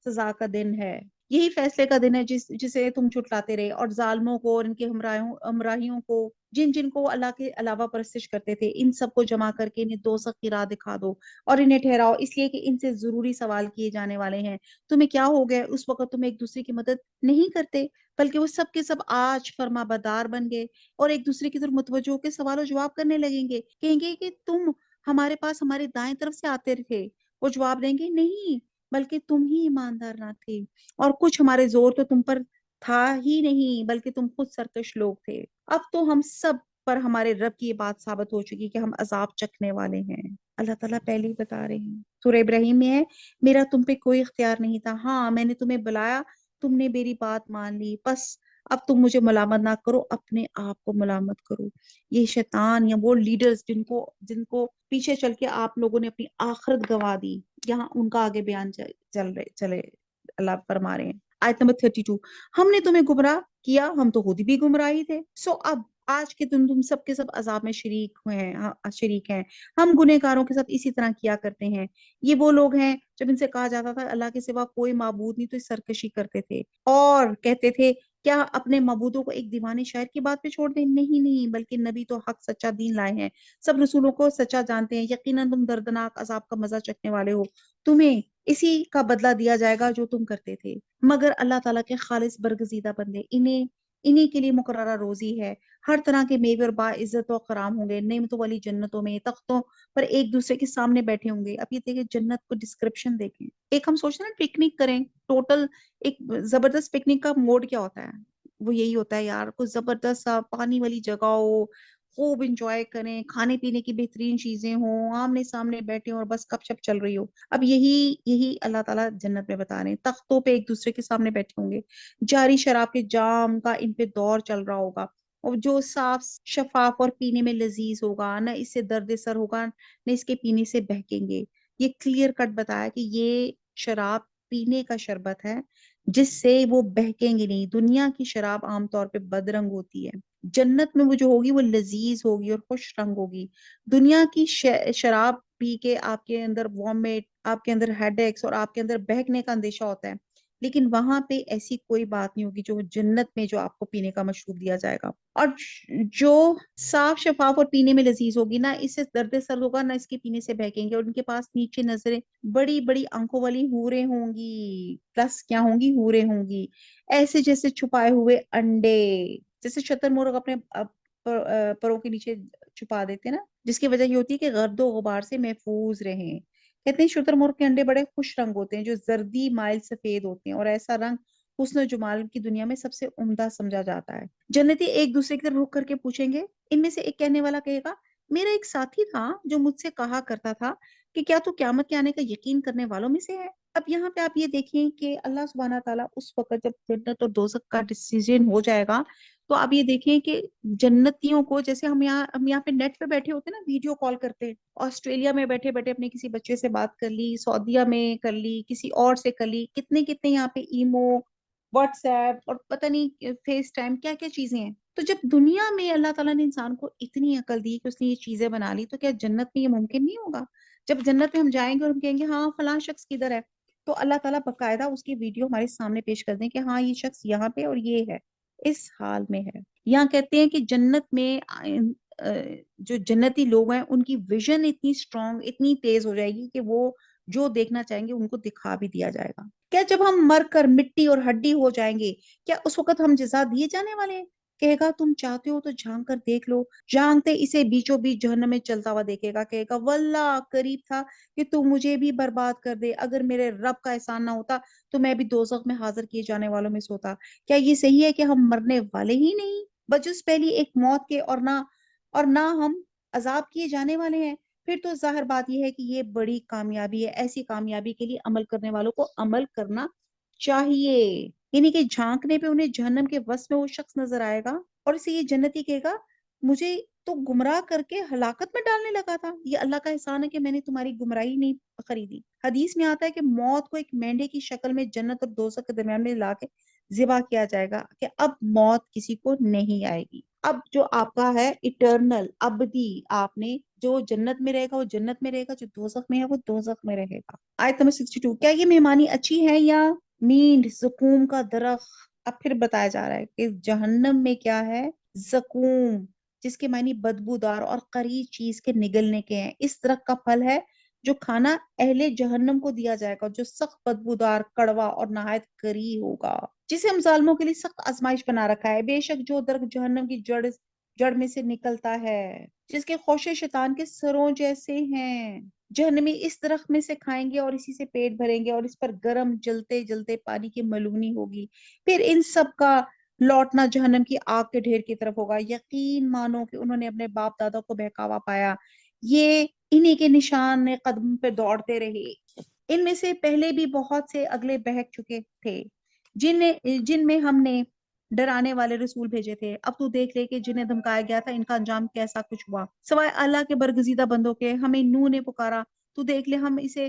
سزا کا دن ہے، یہی فیصلے کا دن ہے جسے تم جھٹلاتے رہے. اور ظالموں کو اور ان کے ہمراہیوں کو، جن کو اللہ کے علاوہ پرستش کرتے تھے، ان سب کو جمع کر کے انہیں دوزخ کی راہ دکھا دو اور انہیں ٹھہراؤ، اس لیے کہ ان سے ضروری سوال کیے جانے والے ہیں. تمہیں کیا ہو گیا؟ اس وقت تم ایک دوسرے کی مدد نہیں کرتے، بلکہ وہ سب کے سب آج فرما بردار بن گئے اور ایک دوسرے کی طرف متوجہ ہو کے سوال و جواب کرنے لگیں گے. کہیں گے کہ تم ہمارے پاس ہمارے دائیں طرف سے آتے تھے. وہ جواب دیں گے نہیں، بلکہ تم ہی ایماندار نہ تھے، اور کچھ ہمارے زور تو تم پر تھا ہی نہیں، بلکہ تم خود سرکش لوگ تھے. اب تو ہم سب پر ہمارے رب کی یہ بات ثابت ہو چکی کہ ہم عذاب چکھنے والے ہیں. اللہ تعالیٰ پہلے ہی بتا رہے ہیں. سورہ ابراہیم میں ہے میرا تم پہ کوئی اختیار نہیں تھا، ہاں میں نے تمہیں بلایا، تم نے میری بات مان لی، بس اب تم مجھے ملامت نہ کرو، اپنے آپ کو ملامت کرو. یہ شیطان یا وہ لیڈرز جن کو پیچھے چل کے آپ لوگوں نے اپنی آخرت گوا دی، یہاں ان کا آگے بیان چلے اللہ فرما رہے ہیں. آیت نمبر 32. ہم نے تمہیں گمراہ کیا، ہم تو خود بھی گمراہی تھے. اب آج کے دن تم سب کے سب عذاب میں شریک ہیں. ہم گنہگاروں کے ساتھ اسی طرح کیا کرتے ہیں. یہ وہ لوگ ہیں جب ان سے کہا جاتا تھا اللہ کے سوا کوئی معبود نہیں تو سرکشی کرتے تھے اور کہتے تھے کیا اپنے معبودوں کو ایک دیوانے شاعر کی بات پہ چھوڑ دیں؟ نہیں، بلکہ نبی تو حق سچا دین لائے ہیں، سب رسولوں کو سچا جانتے ہیں. یقیناً تم دردناک عذاب کا مزہ چکھنے والے ہو، تمہیں اسی کا بدلہ دیا جائے گا جو تم کرتے تھے. مگر اللہ تعالیٰ کے خالص برگزیدہ بندے، انہی کے لیے مقررہ روزی ہے. ہر طرح کے میوے اور باعزت و کرام ہوں گے، نعمتوں والی جنتوں میں تختوں پر ایک دوسرے کے سامنے بیٹھے ہوں گے. اب یہ دیکھیں جنت کو ڈسکرپشن دیکھیں. ایک ہم سوچتے ہیں نا پکنک کریں، ٹوٹل ایک زبردست پکنک کا موڈ کیا ہوتا ہے؟ وہ یہی ہوتا ہے یار، کوئی زبردست سا پانی والی جگہ ہو، خوب انجوائے کریں، کھانے پینے کی بہترین چیزیں ہوں، آمنے سامنے بیٹھے ہوں اور بس گپ شپ چل رہی ہو. اب یہی اللہ تعالیٰ جنت میں بتا رہے ہیں. تختوں پہ ایک دوسرے کے سامنے بیٹھے ہوں گے، جاری شراب کے جام کا ان پہ دور چل رہا ہوگا، اور جو صاف شفاف اور پینے میں لذیذ ہوگا، نہ اس سے درد سر ہوگا نہ اس کے پینے سے بہکیں گے. یہ کلیئر کٹ بتایا کہ یہ شراب پینے کا شربت ہے جس سے وہ بہکیں گے نہیں. دنیا کی شراب عام طور پہ بدرنگ ہوتی ہے، جنت میں وہ جو ہوگی وہ لذیذ ہوگی اور خوش رنگ ہوگی. دنیا کی شراب پی کے آپ کے اندر وامٹ، آپ کے اندر ہیڈ ایکس اور آپ کے اندر بہکنے کا اندیشہ ہوتا ہے، لیکن وہاں پہ ایسی کوئی بات نہیں ہوگی جو جنت میں جو آپ کو پینے کا مشروب دیا جائے گا. اور جو صاف شفاف اور پینے میں لذیذ ہوگی، نہ اس سے درد سر ہوگا نہ اس کے پینے سے بہکیں گے. اور ان کے پاس نیچے نظریں بڑی بڑی آنکھوں والی حوریں ہوں گی، پلس کیا ہوں گی؟ حوریں ہوں گی، ایسے جیسے چھپائے ہوئے انڈے، جیسے شتر مرغ اپنے پروں کے نیچے چھپا دیتے نا، جس کی وجہ یہ ہوتی ہے کہ گرد و غبار سے محفوظ رہیں۔ کہتے ہیں شتر مرغ کے انڈے بڑے خوش رنگ ہوتے ہیں جو زردی مائل سفید ہوتے ہیں، اور ایسا رنگ حسن و جمال کی دنیا میں سب سے عمدہ سمجھا جاتا ہے۔ جنتی ایک دوسرے کی طرف رخ کر کے پوچھیں گے، ان میں سے ایک کہنے والا کہے گا، میرا ایک ساتھی تھا جو مجھ سے کہا کرتا تھا کہ کیا تو قیامت کے آنے کا یقین کرنے والوں میں سے ہے؟ اب یہاں پہ آپ یہ دیکھیں کہ اللہ سبحانہ تعالیٰ اس وقت جب جنت اور دوزخ کا ڈیسیجن ہو جائے گا، تو آپ یہ دیکھیں کہ جنتیوں کو، جیسے ہم یہاں پہ نیٹ پہ بیٹھے ہوتے ہیں نا، ویڈیو کال کرتے ہیں، آسٹریلیا میں بیٹھے بیٹھے اپنے کسی بچے سے بات کر لی، سعودیہ میں کر لی، کسی اور سے کر لی، کتنے کتنے یہاں پہ ایمو، واٹس ایپ اور پتہ نہیں فیس ٹائم کیا کیا چیزیں ہیں۔ تو جب دنیا میں اللہ تعالیٰ نے انسان کو اتنی عقل دی کہ اس نے یہ چیزیں بنا لی، تو کیا جنت میں یہ ممکن نہیں ہوگا؟ جب جنت میں ہم جائیں گے اور ہم کہیں گے ہاں فلاں شخص کدھر ہے، تو اللہ تعالیٰ باقاعدہ اس کی ویڈیو ہمارے سامنے پیش کر دیں کہ ہاں یہ شخص یہاں پہ اور یہ ہے، اس حال میں ہے۔ یہاں کہتے ہیں کہ جنت میں جو جنتی لوگ ہیں ان کی ویژن اتنی اسٹرانگ، اتنی تیز ہو جائے گی کہ وہ جو دیکھنا چاہیں گے ان کو دکھا بھی دیا جائے گا۔ کیا جب ہم مر کر مٹی اور ہڈی ہو جائیں گے، کیا اس وقت ہم جزا دیے جانے والے ہیں؟ کہے گا تم چاہتے ہو تو جھانک کر دیکھ لو۔ جھانکتے اسے بیچوں بیچ جہنم میں چلتا ہوا دیکھے گا، کہے گا واللہ قریب تھا کہ تو مجھے بھی برباد کر دے، اگر میرے رب کا احسان نہ ہوتا تو میں بھی دوزخ میں حاضر کیے جانے والوں میں سے ہوتا۔ کیا یہ صحیح ہے کہ ہم مرنے والے ہی نہیں، بجز پہلی ایک موت کے، اور نہ ہم عذاب کیے جانے والے ہیں؟ پھر تو ظاہر بات یہ ہے کہ یہ بڑی کامیابی ہے۔ ایسی کامیابی کے لیے عمل کرنے والوں کو عمل کرنا چاہیے۔ یعنی کہ جھانکنے پہ انہیں جہنم کے وسط میں وہ شخص نظر آئے گا، اور اسے یہ جنتی کہے گا مجھے تو گمراہ کر کے ہلاکت میں ڈالنے لگا تھا، یہ اللہ کا احسان ہے کہ میں نے تمہاری گمراہی نہیں خریدی۔ حدیث میں آتا ہے کہ موت کو ایک مینڈے کی شکل میں جنت اور دوزخ کے درمیان میں لا کے ذبح کیا جائے گا کہ اب موت کسی کو نہیں آئے گی۔ اب جو آپ کا ہے اٹرنل ابدی، آپ نے جو جنت میں رہے گا وہ جنت میں رہے گا، جو دوزخ میں ہے وہ دوزخ میں رہے گا۔ آیت نمبر 62، کیا یہ مہمانی اچھی ہے یا مینڈ زقوم کا درخت؟ اب پھر بتایا جا رہا ہے کہ جہنم میں کیا ہے، زقوم، جس کے معنی بدبودار اور قریب چیز کے نگلنے کے ہیں۔ اس درخت کا پھل ہے جو کھانا اہل جہنم کو دیا جائے گا، جو سخت بدبودار، کڑوا اور نہایت کری ہوگا، جسے ہم ظالموں کے لیے سخت آزمائش بنا رکھا ہے۔ بے شک جو درخت جہنم کی جڑ میں سے نکلتا ہے، جس کے خوشے شیطان کے سروں جیسے ہیں، جہنمی اس درخت میں سے کھائیں گے اور اسی سے پیٹ بھریں گے، اور اس پر گرم جلتے جلتے پانی کی ملونی ہوگی۔ پھر ان سب کا لوٹنا جہنم کی آگ کے ڈھیر کی طرف ہوگا۔ یقین مانو کہ انہوں نے اپنے باپ دادا کو بہکاوا پایا، یہ انہی کے نشان قدم پہ دوڑتے رہے۔ ان میں سے پہلے بھی بہت سے اگلے بہک چکے تھے، جن میں ہم نے ڈرانے والے رسول بھیجے تھے۔ اب تو دیکھ لے کہ جنہیں دھمکایا گیا تھا ان کا انجام کیسا کچھ ہوا۔ سوائے اللہ کے برگزیدہ بندوں کے ہمیں نوح نے پکارا، تو دیکھ لے ہم اسے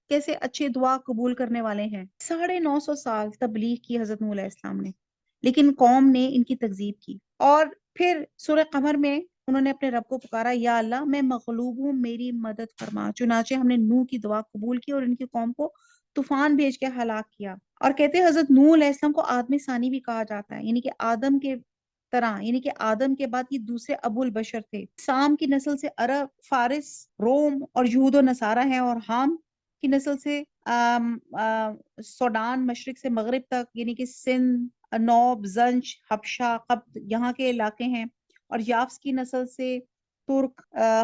کیسے اچھے دعا قبول کرنے والے ہیں۔ 950 سال تبلیغ کی حضرت نوح علیہ السلام نے، لیکن قوم نے ان کی تکذیب کی۔ اور پھر سورہ قمر میں انہوں نے اپنے رب کو پکارا، یا اللہ میں مغلوب ہوں، میری مدد فرما۔ چنانچہ ہم نے نوح کی دعا قبول کی اور ان کی قوم کو طوفان بھیج کے ہلاک کیا۔ اور کہتے ہیں حضرت نوح علیہ السلام کو آدم ثانی بھی کہا جاتا ہے، یعنی کہ آدم کے طرح، یعنی کہ آدم کے بعد یہ دوسرے ابو البشر تھے۔ سام کی نسل سے عرب، فارس، روم اور یہود و نصارہ ہیں، اور حام کی نسل سے سوڈان، مشرق سے مغرب تک، یعنی کہ سندھ، نوب، زنج، حبشہ، قبط، یہاں کے علاقے ہیں۔ اور یافس کی نسل سے ترک،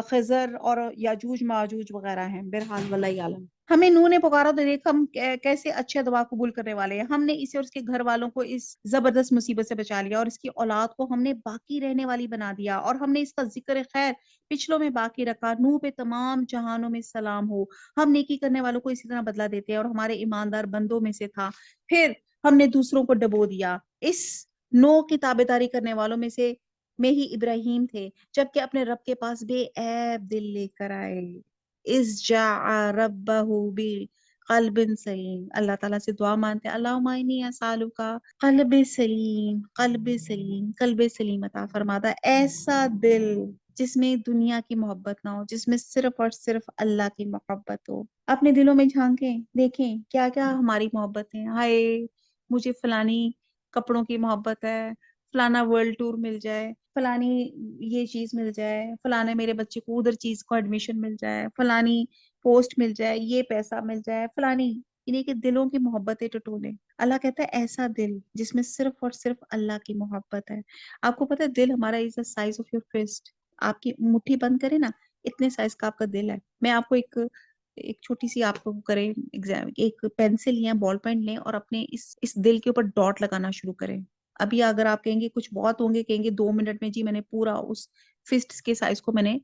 خزر اور یاجوج ماجوج وغیرہ ہیں۔ بہرحال واللہ عالم۔ ہمیں نوح نے پکارا تو دیکھ ہم کیسے اچھے دعا قبول کرنے والے ہیں۔ ہم نے اسے اور اس کے گھر والوں کو اس زبردست مصیبت سے بچا لیا، اور اس کی اولاد کو ہم نے باقی رہنے والی بنا دیا، اور ہم نے اس کا ذکر خیر پچھلوں میں باقی رکھا۔ نوح پہ تمام جہانوں میں سلام ہو۔ ہم نیکی کرنے والوں کو اسی طرح بدلہ دیتے ہیں، اور ہمارے ایماندار بندوں میں سے تھا۔ پھر ہم نے دوسروں کو ڈبو دیا۔ اس نو کی تابعداری کرنے والوں میں ہی ابراہیم تھے، جبکہ اپنے رب کے پاس بے عیب دل لے کر آئے۔ اس جاء ربہ بقلب سلیم، اللہ تعالیٰ سے دعا مانتے ہیں، اللہم انی اسالک قلب سلیم، قلب سلیم، قلب سلیم عطا فرماتا ہے، ایسا دل جس میں دنیا کی محبت نہ ہو، جس میں صرف اور صرف اللہ کی محبت ہو۔ اپنے دلوں میں جھانکیں، دیکھیں کیا کیا ہماری محبت ہے۔ ہائے مجھے فلانی کپڑوں کی محبت ہے، فلانا ورلڈ ٹور مل جائے، فلانی یہ چیز مل جائے، فلانے میرے بچے کو ادھر چیز کو ایڈمیشن مل جائے، فلانی پوسٹ مل جائے، یہ پیسہ مل جائے، فلانی، انہیں کہ دلوں کی محبتیں ٹٹولے۔ اللہ کہتا ہے ایسا دل جس میں صرف اور صرف اللہ کی محبت ہے۔ آپ کو پتہ ہے دل ہمارا از the size of your fist، آپ کی مٹھی بند کرے نا، اتنے سائز کا آپ کا دل ہے. میں آپ کو ایک چھوٹی سی آپ کو کریں ایگزام، ایک پینسل یا بال پینٹ لیں اور اپنے اس دل کے اوپر ڈاٹ لگانا شروع کریں. ابھی اگر آپ کہیں گے کچھ بہت ہوں گے، کہیں گے 2 منٹ میں جی میں نے پورا اس فسٹ کے سائز کو میں نے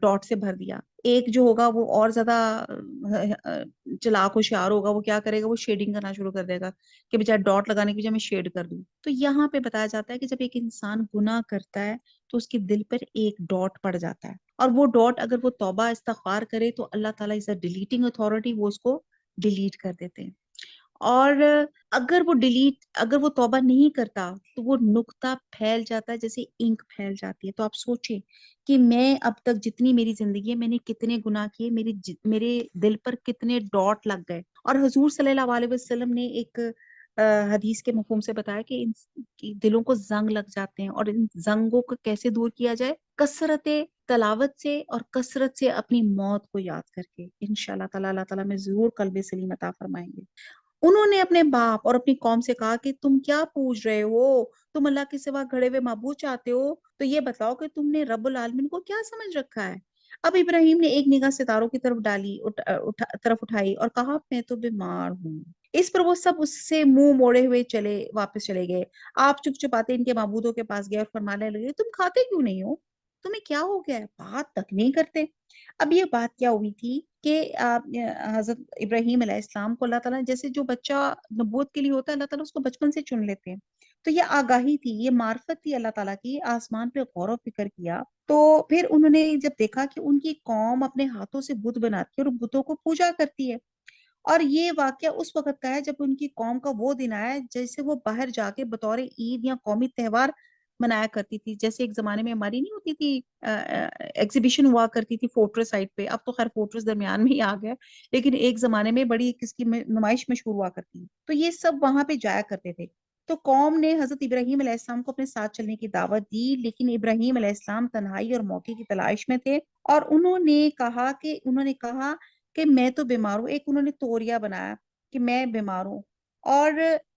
ڈاٹ سے بھر دیا. ایک جو ہوگا وہ اور زیادہ چلاک ہوشیار ہوگا، وہ کیا کرے گا، وہ شیڈنگ کرنا شروع کر دے گا کہ بجائے ڈاٹ لگانے کی بجائے میں شیڈ کر دوں. تو یہاں پہ بتایا جاتا ہے کہ جب ایک انسان گناہ کرتا ہے تو اس کے دل پر ایک ڈاٹ پڑ جاتا ہے، اور وہ ڈاٹ اگر وہ توبہ استغفار کرے تو اللہ تعالیٰ از اے ڈیلیٹنگ اتھارٹی، وہ اس کو ڈیلیٹ کر دیتے ہیں. اور اگر وہ توبہ نہیں کرتا تو وہ نقطہ پھیل جاتا ہے جیسے انک پھیل جاتی ہے. تو آپ سوچیں کہ میں اب تک جتنی میری زندگی ہے میں نے کتنے گناہ کیے، میرے دل پر کتنے ڈاٹ لگ گئے. اور حضور صلی اللہ علیہ وسلم نے ایک حدیث کے مفہوم سے بتایا کہ ان کی دلوں کو زنگ لگ جاتے ہیں، اور ان زنگوں کو کیسے دور کیا جائے، کثرت تلاوت سے اور کثرت سے اپنی موت کو یاد کر کے. انشاءاللہ تعالیٰ اللہ تعالیٰ میں ضرور قلب سلیم عطا فرمائیں گے. انہوں نے اپنے باپ اور اپنی قوم سے کہا کہ تم کیا پوچھ رہے ہو، تم اللہ کے سوا گھڑے ہوئے معبود چاہتے ہو، تو یہ بتاؤ کہ تم نے رب العالمین کو کیا سمجھ رکھا ہے. اب ابراہیم نے ایک نگاہ ستاروں کی طرف اٹھائی اور کہا میں تو بیمار ہوں. اس پر وہ سب اس سے منہ موڑے ہوئے واپس چلے گئے. آپ چپ چپاتے ان کے معبودوں کے پاس گئے اور فرمانے لگے تم کھاتے کیوں نہیں ہو، تمہیں کیا ہو گیا ہے، بات تک نہیں کرتے. اب یہ بات کیا ہوئی تھی کہ حضرت ابراہیم علیہ السلام کو اللہ تعالیٰ جیسے جو بچہ نبوت کے لیے ہوتا ہے اللہ تعالیٰ اس کو بچپن سے چن لیتے ہیں. تو یہ آگاہی تھی، یہ معرفت تھی اللہ تعالیٰ کی. آسمان پہ غور و فکر کیا تو پھر انہوں نے جب دیکھا کہ ان کی قوم اپنے ہاتھوں سے بت بناتی ہے اور بتوں کو پوجا کرتی ہے. اور یہ واقعہ اس وقت کا ہے جب ان کی قوم کا وہ دن آیا جیسے وہ باہر جا کے بطور عید یا قومی تہوار منایا کرتی تھی. جیسے ایک زمانے میں ہماری نہیں ہوتی تھی ایگزیبیشن ہوا کرتی تھی فورٹریس سائٹ پہ، اب تو خیر فورٹریس درمیان میں ہی آ گیا، لیکن ایک زمانے میں بڑی کس کی نمائش مشہور ہوا کرتی ہے. تو یہ سب وہاں پہ جایا کرتے تھے. تو قوم نے حضرت ابراہیم علیہ السلام کو اپنے ساتھ چلنے کی دعوت دی، لیکن ابراہیم علیہ السلام تنہائی اور موقع کی تلاش میں تھے. اور انہوں نے کہا کہ میں تو بیمار ہوں. ایک انہوں نے توریہ بنایا کہ میں بیمار ہوں. اور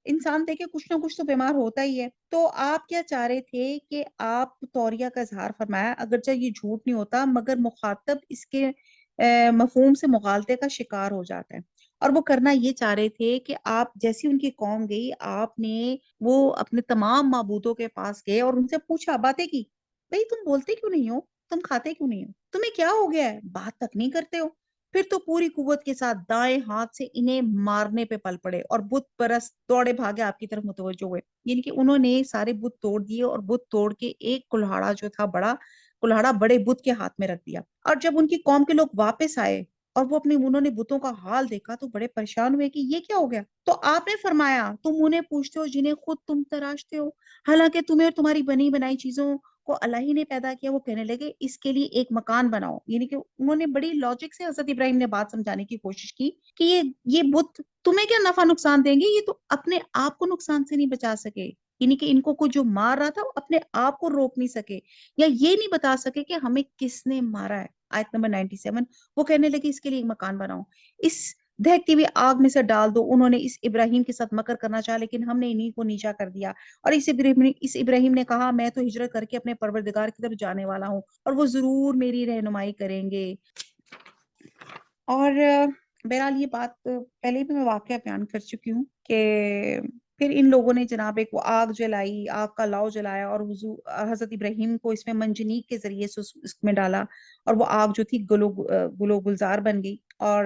انسان دیکھے کچھ نہ کچھ تو بیمار ہوتا ہی ہے. تو آپ کیا چاہ رہے تھے کہ آپ توریہ کا اظہار فرمایا، اگرچہ یہ جھوٹ نہیں ہوتا مگر مخاطب اس کے مفہوم سے مغالطے کا شکار ہو جاتا ہے. اور وہ کرنا یہ چاہ رہے تھے کہ آپ جیسی ان کی قوم گئی، آپ نے وہ اپنے تمام معبودوں کے پاس گئے اور ان سے پوچھا، باتیں کی، بھئی تم بولتے کیوں نہیں ہو، تم کھاتے کیوں نہیں ہو، تمہیں کیا ہو گیا ہے، بات تک نہیں کرتے ہو. پھر تو پوری قوت کے ساتھ دائیں ہاتھ سے انہیں مارنے پہ پل پڑے اور بت پرست دوڑے بھاگے آپ کی طرف متوجہ ہوئے. یعنی کہ انہوں نے سارے بت توڑ دیے اور بت توڑ کے ایک کلہاڑا جو تھا بڑا کلہاڑا بڑے بت کے ہاتھ میں رکھ دیا. اور جب ان کی قوم کے لوگ واپس آئے اور انہوں نے بتوں کا حال دیکھا تو بڑے پریشان ہوئے کہ یہ کیا ہو گیا. تو آپ نے فرمایا تم انہیں پوچھتے ہو جنہیں خود تم تراشتے ہو، حالانکہ تمہیں اور تمہاری بنی بنائی چیزوں کو اللہ ہی نے پیدا کیا. وہ کہنے لگے اس کے لیے ایک مکان بناؤ. یعنی کہ انہوں نے بڑی لاجک سے حضرت ابراہیم نے بات سمجھانے کی کوشش کی کہ یہ بت تمہیں کیا نفع نقصان دیں گے، یہ تو اپنے آپ کو نقصان سے نہیں بچا سکے. یعنی کہ ان کو کوئی جو مار رہا تھا وہ اپنے آپ کو روک نہیں سکے یا یہ نہیں بتا سکے کہ ہمیں کس نے مارا ہے. آیت نمبر 97. وہ کہنے لگے اس کے لیے ایک مکان بناؤ، اس دہتی ہوئی آگ میں سے ڈال دو. انہوں نے اس ابراہیم کے ساتھ مکر کرنا چاہا لیکن ہم نے انہیں کو نیچا کر دیا. اور اس ابراہیم نے کہا میں تو ہجرت کر کے اپنے پروردگار کی طرف جانے والا ہوں اور وہ ضرور میری رہنمائی کریں گے. اور بہرحال یہ بات پہلے بھی میں واقعہ بیان کر چکی ہوں کہ پھر ان لوگوں نے جناب ایک وہ آگ جلائی، آگ کا لاؤ جلایا اور حضرت ابراہیم کو اس میں منجنیق کے ذریعے سے اس میں ڈالا اور وہ آگ جو تھی گلو گلزار بن گئی. اور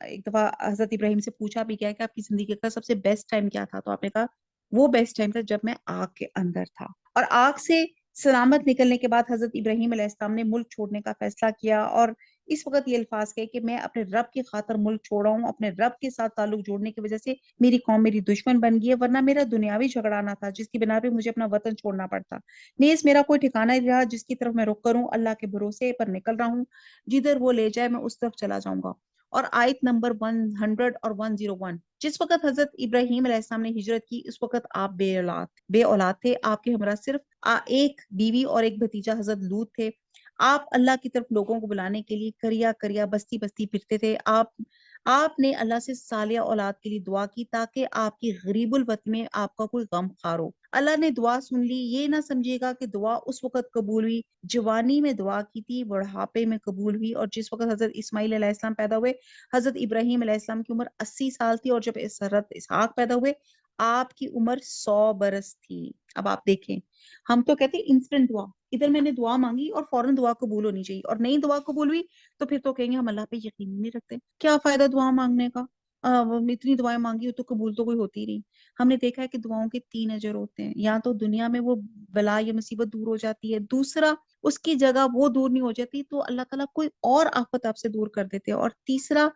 ایک دفعہ حضرت ابراہیم سے پوچھا بھی گیا کہ آپ کی زندگی کا سب سے بیسٹ ٹائم کیا تھا، تو آپ نے کہا وہ بیسٹ ٹائم تھا جب میں آگ کے اندر تھا. اور آگ سے سلامت نکلنے کے بعد حضرت ابراہیم علیہ السلام نے ملک چھوڑنے کا فیصلہ کیا اور اس وقت یہ الفاظ کہے کہ میں اپنے رب کی خاطر ملک چھوڑا ہوں. اپنے رب کے ساتھ تعلق جوڑنے کی وجہ سے میری قوم میری دشمن بن گئی ہے، ورنہ میرا دنیاوی جھگڑا نہ تھا جس کی بنا پہ مجھے اپنا وطن چھوڑنا پڑتا. نیز میرا کوئی ٹھکانہ نہیں رہا جس کی طرف میں رخ کروں. اللہ کے بھروسے پر نکل رہا ہوں، جدھر وہ لے جائے میں اس طرف چلا جاؤں گا. اور آیت نمبر 100 اور 101. جس وقت حضرت ابراہیم علیہ السلام نے ہجرت کی اس وقت آپ بے اولاد تھے. آپ کے ہمراہ صرف ایک بیوی اور ایک بھتیجا حضرت لوط تھے. آپ اللہ کی طرف لوگوں کو بلانے کے لیے کریا کریا بستی بستی پھرتے تھے. آپ نے اللہ سے صالح اولاد کے لیے دعا کی تاکہ آپ کی غریب الوطن میں آپ کا کوئی غم خار ہو. اللہ نے دعا سن لی. یہ نہ سمجھے گا کہ دعا اس وقت قبول ہوئی جوانی میں دعا کی تھی، بڑھاپے میں قبول ہوئی. اور جس وقت حضرت اسماعیل علیہ السلام پیدا ہوئے، حضرت ابراہیم علیہ السلام کی عمر 80 سال تھی، اور جب حضرت اسحاق پیدا ہوئے آپ کی عمر 100 برس تھی. اب آپ دیکھیں، ہم تو کہتے ہیں انسٹنٹ دعا، ادھر میں نے دعا مانگی اور فوراً دعا قبول ہونی چاہیے، اور نہیں دعا قبول ہوئی تو پھر تو کہیں گے ہم اللہ پہ یقین نہیں رکھتے. کیا فائدہ دعا مانگنے کا؟ اتنی دعائیں مانگی ہو تو قبول تو کوئی ہوتی نہیں. ہم نے دیکھا ہے کہ دعاؤں کے 3 اجر ہوتے ہیں. یا تو دنیا میں وہ بلا یا مصیبت دور ہو جاتی ہے، دوسرا اس کی جگہ وہ دور نہیں ہو جاتی تو اللہ تعالیٰ کوئی اور آفت آپ سے دور کر دیتے ہیں، اور تیسرا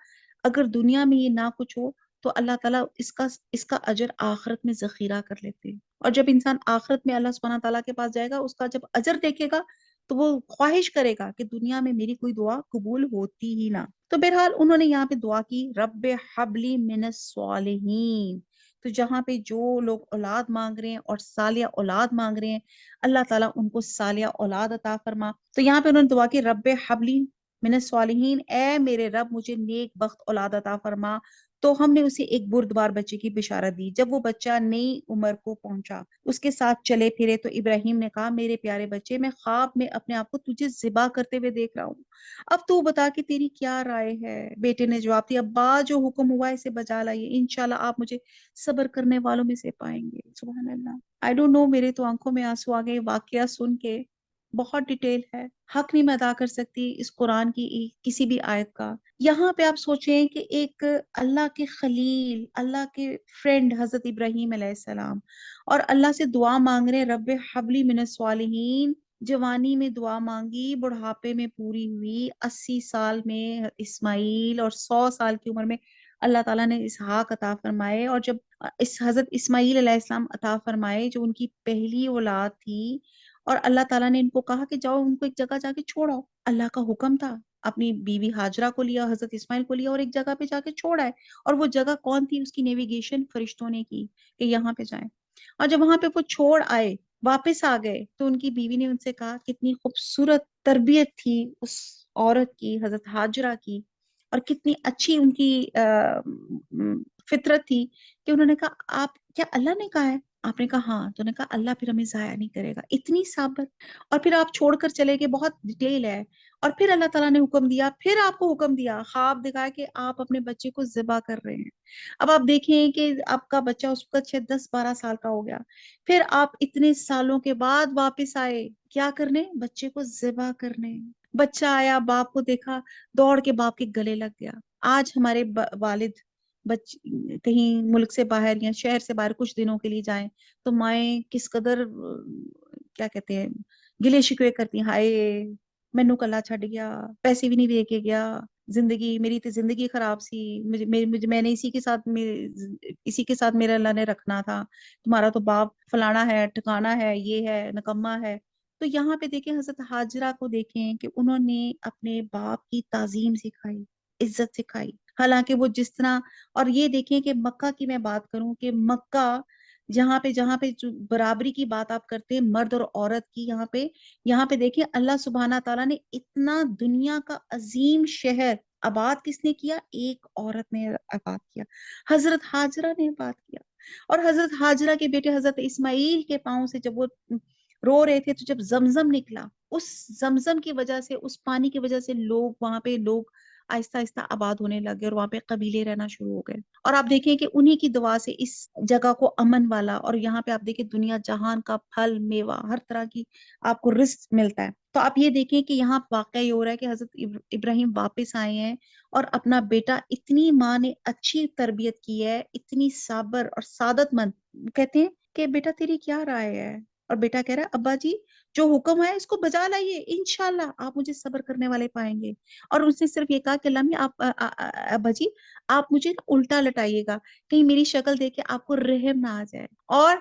اگر دنیا میں یہ نہ کچھ ہو تو اللہ تعالیٰ اس کا اجر آخرت میں ذخیرہ کر لیتے ہیں. اور جب انسان آخرت میں اللہ سبحانہ تعالیٰ کے پاس جائے گا، اس کا جب اجر دیکھے گا تو وہ خواہش کرے گا کہ دنیا میں میری کوئی دعا قبول ہوتی ہی نہ. تو بہرحال انہوں نے یہاں پہ دعا کی رب حبلی من الصالحین. تو جہاں پہ جو لوگ اولاد مانگ رہے ہیں اور صالح اولاد مانگ رہے ہیں، اللہ تعالیٰ ان کو صالح اولاد عطا فرما. تو یہاں پہ انہوں نے دعا کی رب حبلی من الصالحین، اے میرے رب مجھے نیک بخت اولاد عطا فرما. تو ہم نے اسے ایک بردبار بچے کی بشارت دی. جب وہ بچہ نئی عمر کو پہنچا، اس کے ساتھ چلے پھرے، تو ابراہیم نے کہا میرے پیارے بچے، میں خواب میں اپنے آپ کو تجھے ذبح کرتے ہوئے دیکھ رہا ہوں، اب تو بتا کہ تیری کیا رائے ہے. بیٹے نے جواب دیا ابا جو حکم ہوا اسے بجا لائیے، انشاءاللہ آپ مجھے صبر کرنے والوں میں سے پائیں گے. سبحان اللہ. آئی ڈونٹ نو، میرے تو آنکھوں میں آنسو آ گئے واقعہ سن کے. بہت ڈیٹیل ہے، حق نہیں میں ادا کر سکتی اس قرآن کی کسی بھی آیت کا. یہاں پہ آپ سوچیں کہ ایک اللہ کے خلیل، اللہ کے فرینڈ حضرت ابراہیم علیہ السلام، اور اللہ سے دعا مانگ رہے رب حبلی من الصالحین. جوانی میں دعا مانگی، بڑھاپے میں پوری ہوئی، 80 سال میں اسماعیل اور 100 سال کی عمر میں اللہ تعالیٰ نے اسحاق عطا فرمائے. اور جب اس حضرت اسماعیل علیہ السلام عطا فرمائے جو ان کی پہلی اولاد تھی، اور اللہ تعالیٰ نے ان کو کہا کہ جاؤ ان کو ایک جگہ جا کے چھوڑو. اللہ کا حکم تھا، اپنی بیوی ہاجرہ کو لیا، حضرت اسماعیل کو لیا اور ایک جگہ پہ جا کے چھوڑا ہے. اور وہ جگہ کون تھی؟ اس کی نیویگیشن فرشتوں نے کی کہ یہاں پہ جائیں. اور جب وہاں پہ وہ چھوڑ آئے، واپس آ گئے، تو ان کی بیوی نے ان سے کہا، کتنی خوبصورت تربیت تھی اس عورت کی، حضرت ہاجرہ کی، اور کتنی اچھی ان کی فطرت تھی، کہ انہوں نے کہا آپ کیا اللہ نے کہا ہے؟ آپ نے کہا ہاں. تو نے کہا اللہ پھر ہمیں ضائع نہیں کرے گا. اتنی صبر. اور پھر آپ چھوڑ کر چلے گئے، بہت ڈیٹیل ہے. اور پھر اللہ تعالیٰ نے حکم دیا، پھر آپ کو حکم دیا، خواب دکھایا کہ آپ اپنے بچے کو ذبح کر رہے ہیں. اب آپ دیکھیں کہ آپ کا بچہ اس وقت شاید 10-12 سال کا ہو گیا. پھر آپ اتنے سالوں کے بعد واپس آئے، کیا کرنے؟ بچے کو ذبح کرنے. بچہ آیا، باپ کو دیکھا، دوڑ کے باپ کے گلے لگ گیا. آج ہمارے والد کہیں ملک سے باہر یا شہر سے باہر کچھ دنوں کے لیے جائیں تو مائیں کس قدر کیا کہتے ہیں گلے شکوے کرتی ہیں، ہائے مینو کلا چھڈ گیا، پیسے بھی نہیں دے کے گیا، زندگی میری تو زندگی خراب سی، میں نے اسی کے ساتھ میرا اللہ نے رکھنا تھا، تمہارا تو باپ فلانا ہے، ٹھکانا ہے، یہ ہے، نکما ہے. تو یہاں پہ دیکھیں حضرت ہاجرہ کو دیکھیں کہ انہوں نے اپنے باپ کی تعظیم سکھائی، عزت سکھائی. حالانکہ وہ جس طرح، اور یہ دیکھیں کہ مکہ کی میں بات کروں کہ مکہ جہاں پہ جو برابری کی بات آپ کرتے ہیں مرد اور عورت کی، یہاں پہ دیکھیں اللہ سبحانہ تعالیٰ نے اتنا دنیا کا عظیم شہر آباد کس نے کیا؟ ایک عورت نے آباد کیا، حضرت ہاجرہ نے آباد کیا. اور حضرت ہاجرہ کے بیٹے حضرت اسماعیل کے پاؤں سے جب وہ رو رہے تھے تو جب زمزم نکلا، اس زمزم کی وجہ سے، اس پانی کی وجہ سے وہاں پہ لوگ آہستہ آہستہ آباد ہونے لگے اور وہاں پہ قبیلے رہنا شروع ہو گئے. اور آپ دیکھیں کہ انہی کی دعا سے اس جگہ کو امن والا، اور یہاں پہ آپ دیکھیں دنیا جہان کا پھل میوہ ہر طرح کی آپ کو رزق ملتا ہے. تو آپ یہ دیکھیں کہ یہاں واقعہ یہ ہو رہا ہے کہ حضرت ابراہیم واپس آئے ہیں اور اپنا بیٹا، اتنی ماں نے اچھی تربیت کی ہے، اتنی صابر اور سعادت مند. کہتے ہیں کہ بیٹا تیری کیا رائے ہے؟ اور بیٹا کہہ رہا ہے ابا جی جو حکم ہے اس کو بجا لائیے، انشاءاللہ آپ مجھے صبر کرنے والے پائیں گے. اور اس نے صرف یہ کہا کہ لمی آپ ابا جی آپ مجھے الٹا لٹائیے گا، کہیں میری شکل دیکھ کے آپ کو رحم نہ آ جائے. اور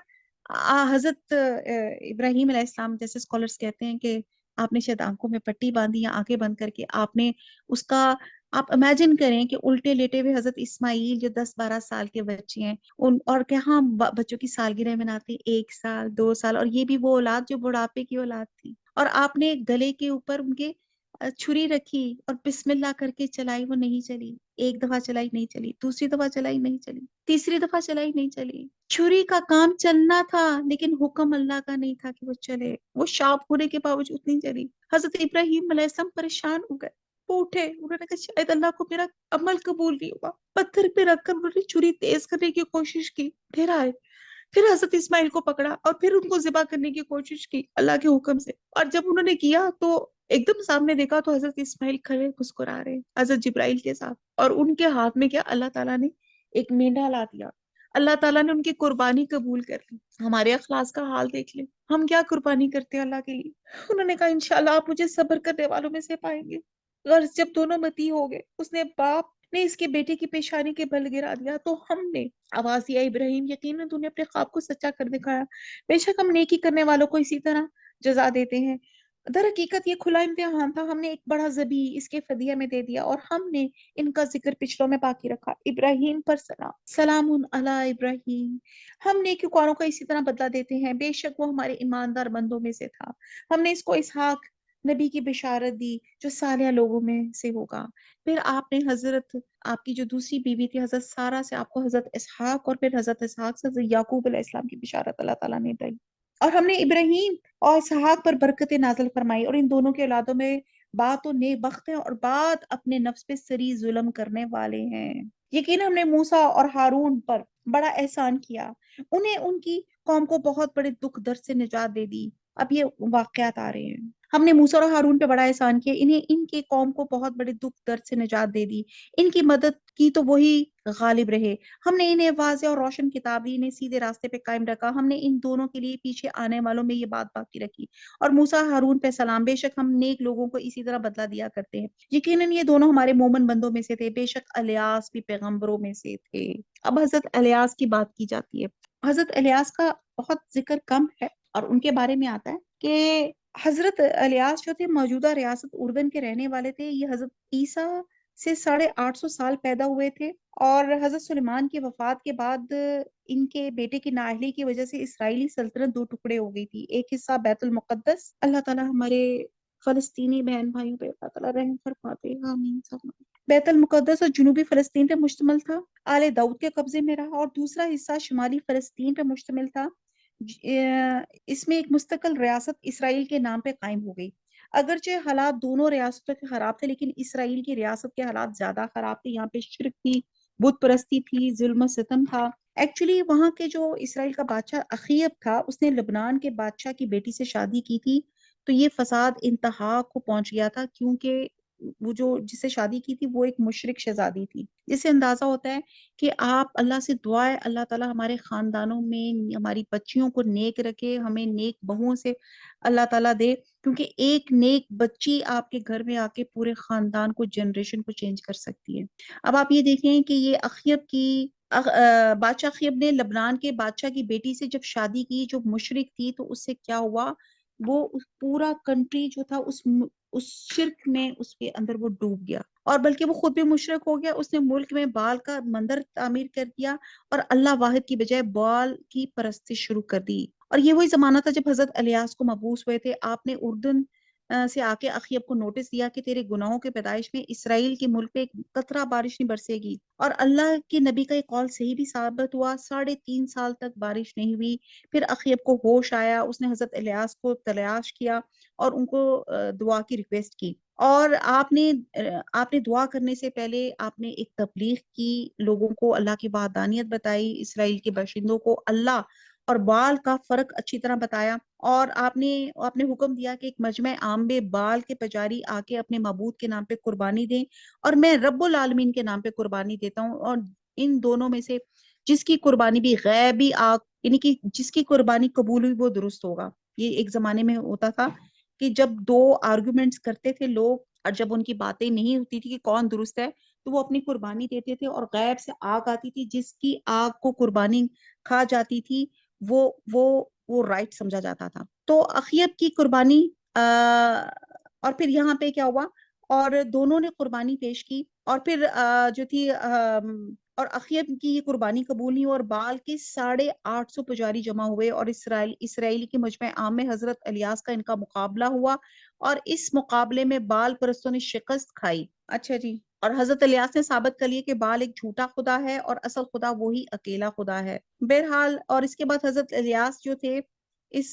حضرت ابراہیم علیہ السلام، جیسے اسکالرس کہتے ہیں کہ آپ نے شاید آنکھوں میں پٹی باندھی یا آنکھیں بند کر کے آپ نے اس کا آپ امیجن کریں کہ الٹے لیٹے ہوئے حضرت اسماعیل جو 10-12 سال کے بچے ہیں اور کہ ہاں بچوں کی سالگرہ مناتے 1 سال 2 سال، اور یہ بھی وہ اولاد جو بڑھاپے کی اولاد تھی، اور آپ نے گلے کے اوپر ان کے چھری رکھی اور بسم اللہ کر کے چلائی، وہ نہیں چلی، ایک دفعہ چلائی نہیں چلی، دوسری دفعہ چلائی نہیں چلی، تیسری دفعہ چلائی نہیں چلی، چھری کا کام چلنا تھا لیکن حکم اللہ کا نہیں تھا کہ وہ چلے، وہ شارپ ہونے کے باوجود نہیں چلی۔ حضرت ابراہیم علیہ السلام پریشان ہو گئے، وہ اٹھے، انہوں نے کہا شاید اللہ کو میرا عمل قبول نہیں ہوا، پتھر پہ رکھ کر انہوں نے چھری تیز کرنے کی کوشش کی، پھر آئے، پھر حضرت اسماعیل کو پکڑا اور پھر ان کو ذبح کرنے کی کوشش کی اللہ کے حکم سے، اور جب انہوں نے کیا تو ایک دم سامنے دیکھا تو حضرت اسماعیل کھڑے مسکرا رہے حضرت جبرائیل کے ساتھ، اور ان کے ہاتھ میں کیا، اللہ تعالیٰ نے ایک مینڈا لا دیا، اللہ تعالیٰ نے ان کی قربانی قبول کر لی۔ ہمارے اخلاص کا حال دیکھ لیں، ہم کیا قربانی کرتے ہیں اللہ کے لیے۔ انہوں نے کہا انشاءاللہ آپ مجھے صبر کرنے والوں میں سے پائیں گے۔ غرض جب دونوں متی ہو گئے، اس نے باپ نے اس کے بیٹے کی پیشانی کے بل گرا دیا تو ہم نے آواز دیا ابراہیم یقیناً تو نے اپنے خواب کو سچا کر دکھایا، بے شک ہم نیکی کرنے والوں کو اسی طرح جزا دیتے ہیں۔ در حقیقت یہ کھلا امتحان تھا، ہم نے ایک بڑا ذبیح اس کے فدیہ میں دے دیا اور ہم نے ان کا ذکر پچھلوں میں باقی رکھا۔ ابراہیم پر سلام، سلام علی ابراہیم، ہم نیکوکاروں کا اسی طرح بدلہ دیتے ہیں، بے شک وہ ہمارے ایماندار بندوں میں سے تھا۔ ہم نے اس کو اسحاق نبی کی بشارت دی جو صالح لوگوں میں سے ہوگا۔ پھر آپ نے حضرت آپ کی جو دوسری بیوی تھی حضرت سارہ سے آپ کو حضرت اسحاق اور پھر حضرت اسحاق سے حضرت یعقوب علیہ السلام کی بشارت اللہ تعالیٰ نے دی، اور ہم نے ابراہیم اور اسحاق پر برکت نازل فرمائی، اور ان دونوں کے اولادوں میں بعض تو نیک بخت ہیں اور بعض اپنے نفس پہ سری ظلم کرنے والے ہیں۔ یقین ہم نے موسیٰ اور ہارون پر بڑا احسان کیا، انہیں ان کی قوم کو بہت بڑے دکھ درد سے نجات دے دی۔ اب یہ واقعات آ رہے ہیں، ہم نے موسیٰ اور ہارون پہ بڑا احسان کیا، انہیں ان کے قوم کو بہت بڑے دکھ درد سے نجات دے دی، ان کی مدد کی تو وہی غالب رہے، ہم نے انہیں واضح اور روشن کتاب دی، انہیں سیدھے راستے پہ قائم رکھا، ہم نے ان دونوں کے لیے پیچھے آنے والوں میں یہ بات باقی رکھی، اور موسیٰ ہارون پہ سلام، بے شک ہم نیک لوگوں کو اسی طرح بدلہ دیا کرتے ہیں، یقیناً یہ دونوں ہمارے مومن بندوں میں سے تھے، بے شک الیاس بھی پیغمبروں میں سے تھے۔ اب حضرت الیاس کی بات کی جاتی ہے، حضرت الیاس کا بہت ذکر کم ہے، اور ان کے بارے میں آتا ہے کہ حضرت الیاس جو تھے موجودہ ریاست اردن کے رہنے والے تھے، یہ حضرت عیسیٰ سے 850 سال پیدا ہوئے تھے، اور حضرت سلیمان کی وفات کے بعد ان کے بیٹے کی نااہلی کی وجہ سے اسرائیلی سلطنت 2 ٹکڑے ہو گئی تھی، ایک حصہ بیت المقدس، اللہ تعالیٰ ہمارے فلسطینی بہن بھائیوں پہ اللہ تعالیٰ رحم فرماتے، آمین سب۔ بیت المقدس اور جنوبی فلسطین پہ مشتمل تھا، آل داؤد کے قبضے میں رہا، اور دوسرا حصہ شمالی فلسطین پہ مشتمل تھا، اس میں ایک مستقل ریاست اسرائیل کے نام پہ قائم ہو گئی، اگرچہ حالات دونوں ریاستوں کے خراب تھے لیکن اسرائیل کی ریاست کے حالات زیادہ خراب تھے، یہاں پہ شرک تھی، بت پرستی تھی، ظلم و ستم تھا۔ ایکچولی وہاں کے جو اسرائیل کا بادشاہ اخیب تھا، اس نے لبنان کے بادشاہ کی بیٹی سے شادی کی تھی، تو یہ فساد انتہا کو پہنچ گیا تھا، کیونکہ وہ جو جس سے شادی کی تھی وہ ایک مشرک شہزادی تھی، جس سے اندازہ ہوتا ہے کہ آپ اللہ سے دعا ہے اللہ تعالیٰ ہمارے خاندانوں میں ہماری بچیوں کو نیک رکھے، ہمیں نیک بہوؤں سے اللہ تعالیٰ دے، کیونکہ ایک نیک بچی آپ کے گھر میں آ کے پورے خاندان کو جنریشن کو چینج کر سکتی ہے۔ اب آپ یہ دیکھیں کہ یہ اخیب کی بادشاہ اخیب نے لبنان کے بادشاہ کی بیٹی سے جب شادی کی جو مشرک تھی، تو اس سے کیا ہوا، وہ پورا کنٹری جو تھا اس شرک میں اس کے اندر وہ ڈوب گیا، اور بلکہ وہ خود بھی مشرک ہو گیا، اس نے ملک میں بال کا مندر تعمیر کر دیا اور اللہ واحد کی بجائے بال کی پرستش شروع کر دی، اور یہ وہی زمانہ تھا جب حضرت الیاس کو مبعوث ہوئے تھے، آپ نے اردن سے آ کے اخیب کو نوٹس دیا کہ تیرے گناہوں کے پیدائش میں اسرائیل کے ملک پہ ایک قطرہ بارش نہیں برسے گی، اور اللہ کے نبی کا یہ قول صحیح بھی ثابت ہوا، 3.5 سال تک بارش نہیں ہوئی، پھر اخیب کو ہوش آیا، اس نے حضرت الیاس کو تلاش کیا اور ان کو دعا کی ریکویسٹ کی، اور آپ نے دعا کرنے سے پہلے آپ نے ایک تبلیغ کی، لوگوں کو اللہ کی وحدانیت بتائی، اسرائیل کے باشندوں کو اللہ اور بال کا فرق اچھی طرح بتایا، اور آپ نے حکم دیا کہ ایک مجمع عام میں بال کے پجاری آ کے اپنے معبود کے نام پہ قربانی دیں، اور میں رب العالمین کے نام پہ قربانی دیتا ہوں، اور ان دونوں میں سے جس کی قربانی بھی غیبی آگ، یعنی کہ جس کی قربانی قبول ہوئی وہ درست ہوگا۔ یہ ایک زمانے میں ہوتا تھا کہ جب 2 آرگومنٹس کرتے تھے لوگ، اور جب ان کی باتیں نہیں ہوتی تھی کہ کون درست ہے، تو وہ اپنی قربانی دیتے تھے، اور غیب سے آگ آتی تھی، جس کی آگ کو قربانی کھا جاتی تھی وہ رائٹ سمجھا جاتا تھا۔ تو اخیب کی قربانی اور پھر یہاں پہ کیا ہوا، اور دونوں نے قربانی پیش کی، اور پھر جو تھی اور اخیب کی یہ قربانی قبول نہیں، اور بال کے 850 پجاری جمع ہوئے، اور اسرائیلی کے مجمع عام میں حضرت الیاس کا ان کا مقابلہ ہوا، اور اس مقابلے میں بال پرستوں نے شکست کھائی۔ اچھا جی، اور حضرت الیاس نے ثابت کر لیا کہ بال ایک جھوٹا خدا ہے اور اصل خدا وہی اکیلا خدا ہے۔ بہرحال، اور اس کے بعد حضرت الیاس جو تھے اس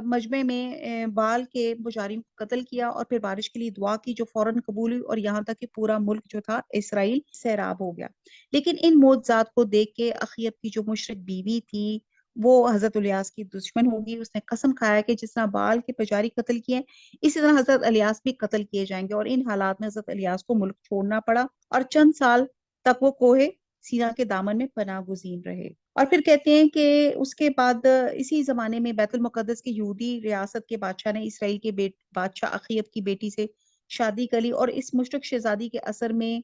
مجمع میں بال کے پجاریوں کو قتل کیا، اور پھر بارش کے لیے دعا کی جو فوراً قبول ہوئی، اور یہاں تک کہ پورا ملک جو تھا اسرائیل سیراب ہو گیا۔ لیکن ان معجزات کو دیکھ کے اخیب کی جو مشرک بیوی تھی وہ حضرت الیاس کی دشمن ہوگی۔ اس نے قسم کھایا کہ جس طرح بال کے پجاری قتل کیے اسی طرح حضرت الیاس بھی قتل کیے جائیں گے، اور ان حالات میں حضرت الیاس کو ملک چھوڑنا پڑا، اور چند سال تک وہ کوہ سینا کے دامن میں پناہ گزین رہے۔ اور پھر کہتے ہیں کہ اس کے بعد اسی زمانے میں بیت المقدس کی یہودی ریاست کے بادشاہ نے اسرائیل کے بادشاہ اخیب کی بیٹی سے شادی کری، اور اس مشرک شہزادی کے اثر میں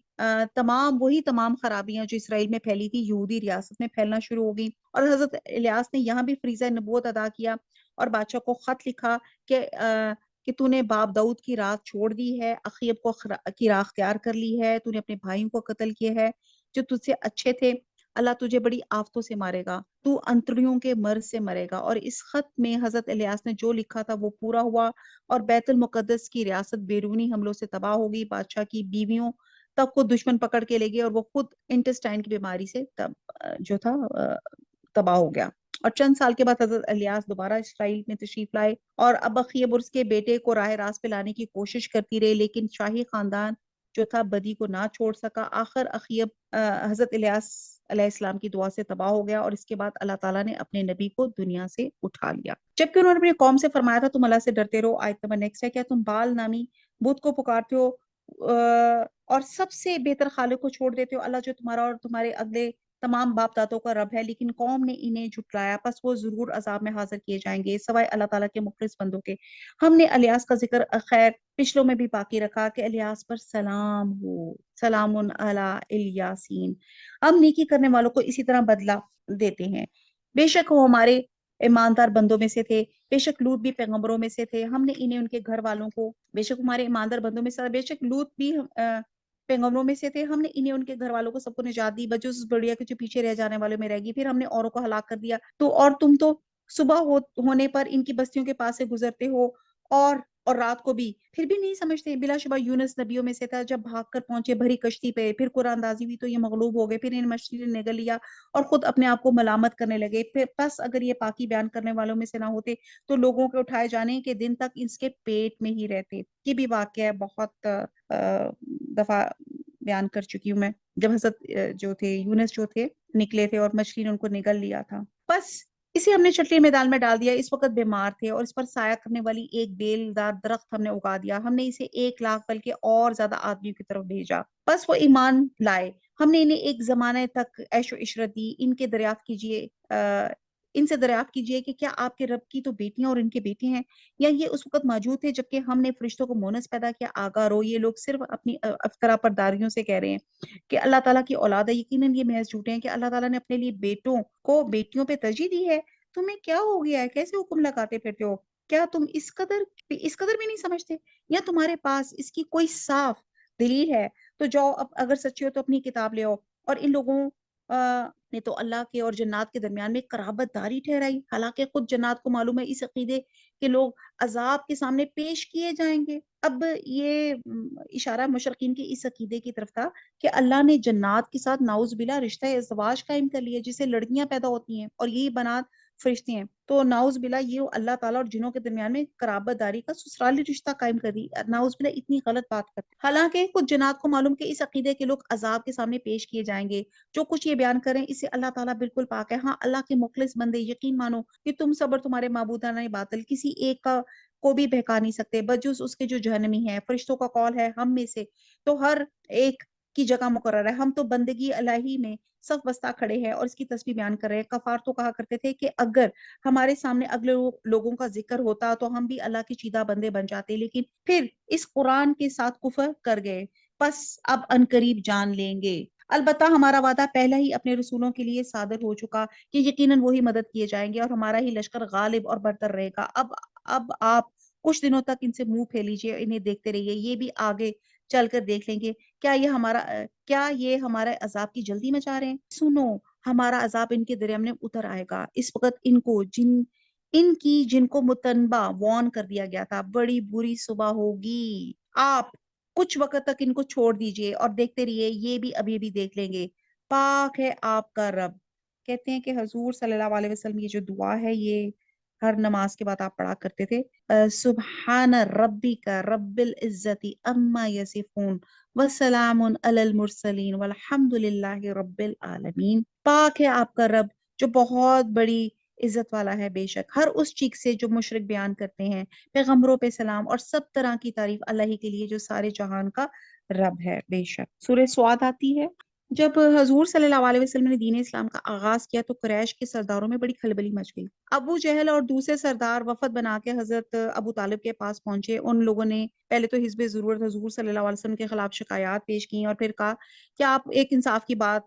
تمام خرابیاں جو اسرائیل میں پھیلی تھی یہودی ریاست میں پھیلنا شروع ہو گئی، اور حضرت الیاس نے یہاں بھی فریضہ نبوت ادا کیا، اور بادشاہ کو خط لکھا کہ تو نے باپ داؤد کی راہ چھوڑ دی ہے، اخیب کی راہ اختیار کر لی ہے، تو نے اپنے بھائیوں کو قتل کیا ہے جو تجھ سے اچھے تھے، اللہ تجھے بڑی آفتوں سے مارے گا، تو انتڑیوں کے مرض سے مرے گا۔ اور اس خط میں حضرت الیاس نے جو لکھا تھا وہ پورا ہوا، اور بیت المقدس کی ریاست بیرونی حملوں سے تباہ ہو گئی، بادشاہ کی بیویوں تب کو دشمن پکڑ کے لے گئے، اور وہ خود انٹسٹائن کی بیماری سے جو تھا تباہ ہو گیا۔ اور چند سال کے بعد حضرت الیاس دوبارہ اسرائیل میں تشریف لائے، اور اب اخیب اور اس کے بیٹے کو راہ راست پہ لانے کی کوشش کرتی رہی، لیکن شاہی خاندان جو تھا بدی کو نہ چھوڑ سکا۔ آخر اخیب حضرت الیاس علیہ السلام کی دعا سے تباہ ہو گیا، اور اس کے بعد اللہ تعالیٰ نے اپنے نبی کو دنیا سے اٹھا لیا، جبکہ انہوں نے اپنی قوم سے فرمایا تھا تم اللہ سے ڈرتے رہو۔ آیت نمبر نیکسٹ ہے، کیا تم بال نامی بت کو پکارتے ہو اور سب سے بہتر خالق کو چھوڑ دیتے ہو، اللہ جو تمہارا اور تمہارے اگلے تمام باپ دادوں کا رب ہے، لیکن قوم نے انہیں جھٹلایا، پس وہ ضرور عذاب میں حاضر کیے جائیں گے سوائے اللہ تعالیٰ کے مخلص بندوں کے۔ ہم نے الیاس کا ذکر خیر پچھلوں میں بھی باقی رکھا کہ الیاس پر سلام ہو، سلام علی الیاسین۔ ہم نیکی کرنے والوں کو اسی طرح بدلہ دیتے ہیں، بے شک وہ ہمارے ایماندار بندوں میں سے تھے، بے شک لوط بھی پیغمبروں میں سے تھے، ہم نے انہیں ان کے گھر والوں کو، بے شک ہمارے ایماندار بندوں میں سے، بے شک لوط بھی پیغمبروں میں سے تھے، ہم نے انہیں ان کے گھر والوں کو سب کو نجات دی، بجز اس بڑیا کے جو پیچھے رہ جانے والوں میں رہ گی، پھر ہم نے اوروں کو ہلاک کر دیا، اور تم تو صبح ہونے پر ان کی بستیوں کے پاس سے گزرتے ہو، اور رات کو بھی، پھر بھی نہیں سمجھتے۔ بلا شبہ یونس نبیوں میں سے تھا، جب بھاگ کر پہنچے بھری کشتی پہ، پھر قرآن اندازی ہوئی تو یہ مغلوب ہو گئے، پھر ان مچھلی نے نگل لیا اور خود اپنے آپ کو ملامت کرنے لگے، پس اگر یہ پاکی بیان کرنے والوں میں سے نہ ہوتے تو لوگوں کے اٹھائے جانے کے دن تک اس کے پیٹ میں ہی رہتے۔ یہ بھی واقعہ بہت دفعہ بیان کر چکی ہوں میں، جب حضرت جو تھے یونس جو تھے نکلے تھے اور مچھلی نے ان کو نگل لیا تھا، بس اسے ہم نے چٹلی میدان میں ڈال دیا، اس وقت بیمار تھے، اور اس پر سایہ کرنے والی ایک بیل دار درخت ہم نے اگا دیا، ہم نے اسے 1 لاکھ بلکہ اور زیادہ آدمیوں کی طرف بھیجا، بس وہ ایمان لائے، ہم نے انہیں ایک زمانے تک عیش و عشرت دی، ان سے دریافت کیجئے کہ کیا آپ کے رب کی تو بیٹیاں اور ان کے بیٹے ہیں، یا یہ اس وقت موجود تھے جبکہ ہم نے فرشتوں کو مونس پیدا کیا۔ آگاہ رہو، یہ لوگ صرف اپنی افطرا پرداریوں سے کہہ رہے ہیں کہ اللہ تعالیٰ کی اولاد ہے، یقیناً یہ محض جھوٹے ہیں کہ اللہ تعالیٰ نے اپنے لیے بیٹوں کو بیٹیوں پہ ترجیح دی ہے۔ تمہیں کیا ہو گیا ہے، کیسے حکم لگاتے پھرتے ہو؟ کیا تم اس قدر بھی نہیں سمجھتے، یا تمہارے پاس اس کی کوئی صاف دلیل ہے؟ تو جاؤ، اب اگر سچے ہو تو اپنی کتاب لے آؤ۔ اور ان لوگوں نے تو اللہ کے اور جنات کے درمیان میں قرابت داری ٹھہرائی، حالانکہ خود جنات کو معلوم ہے اس عقیدے کہ لوگ عذاب کے سامنے پیش کیے جائیں گے۔ اب یہ اشارہ مشرقین کے اس عقیدے کی طرف تھا کہ اللہ نے جنات کے ساتھ نعوذ باللہ رشتہ ازدواج قائم کر لیا، جسے لڑکیاں پیدا ہوتی ہیں، اور یہی بنات فرشتے ہیں، تو نعوذ باللہ یہ اللہ تعالیٰ اور جنوں کے درمیان میں قرابت داری کا سسرالی رشتہ قائم کر دی، نعوذ باللہ اتنی غلط بات کرتے، حالانکہ کچھ جنات کو معلوم کہ اس عقیدے کے لوگ عذاب کے سامنے پیش کیے جائیں گے۔ جو کچھ یہ بیان کریں اس سے اللہ تعالیٰ بالکل پاک ہے۔ ہاں، اللہ کے مخلص بندے یقین مانو کہ تم صبر تمہارے معبودانہ باطل کسی ایک کو بھی بہکا نہیں سکتے بجز اس کے جو جہنمی ہے۔ فرشتوں کا قول ہے ہم میں سے تو ہر ایک کی جگہ مقرر ہے، ہم تو بندگی الہی میں صف بستہ کھڑے ہیں اور اس کی تسبیح بیان کر رہے ہیں۔ کفار تو کہا کرتے تھے کہ اگر ہمارے سامنے اگلے لوگوں کا ذکر ہوتا تو ہم بھی اللہ کے چیدہ بندے بن جاتے، لیکن پھر اس قرآن کے ساتھ کفر کر گئے، پس اب انقریب جان لیں گے۔ البتہ ہمارا وعدہ پہلے ہی اپنے رسولوں کے لیے صادر ہو چکا کہ یقیناً وہی مدد کیے جائیں گے اور ہمارا ہی لشکر غالب اور برتر رہے گا۔ اب آپ کچھ دنوں تک ان سے منہ پھیر لیجئے، انہیں دیکھتے رہیے، یہ بھی آگے چل کر دیکھ لیں گے کیا یہ ہمارا عذاب کی جلدی میں چاہ رہے ہیں؟ سنو، ہمارا عذاب ان کے درمیان میں اتر آئے گا اس وقت جن کو متنبہ وارن کر دیا گیا تھا، بڑی بری صبح ہوگی۔ آپ کچھ وقت تک ان کو چھوڑ دیجئے اور دیکھتے رہیے، یہ بھی ابھی ابھی دیکھ لیں گے۔ پاک ہے آپ کا رب۔ کہتے ہیں کہ حضور صلی اللہ علیہ وسلم یہ جو دعا ہے یہ ہر نماز کے بعد آپ پڑھا کرتے تھے، سبحان ربک رب العزت اما یصفون وسلام علی المرسلین والحمد للہ رب العالمین۔ پاک ہے آپ کا رب جو بہت بڑی عزت والا ہے بے شک، ہر اس چیز سے جو مشرک بیان کرتے ہیں، پیغمبروں پہ سلام اور سب طرح کی تعریف اللہ ہی کے لیے جو سارے جہان کا رب ہے بے شک۔ سورہ سواد آتی ہے۔ جب حضور صلی اللہ علیہ وسلم نے دین اسلام کا آغاز کیا تو قریش کے سرداروں میں بڑی کھلبلی مچ گئی۔ ابو جہل اور دوسرے سردار وفد بنا کے حضرت ابو طالب کے پاس پہنچے۔ ان لوگوں نے پہلے تو حزب ضرورت حضور صلی اللہ علیہ وسلم کے خلاف شکایات پیش کی اور پھر کہا کہ آپ ایک انصاف کی بات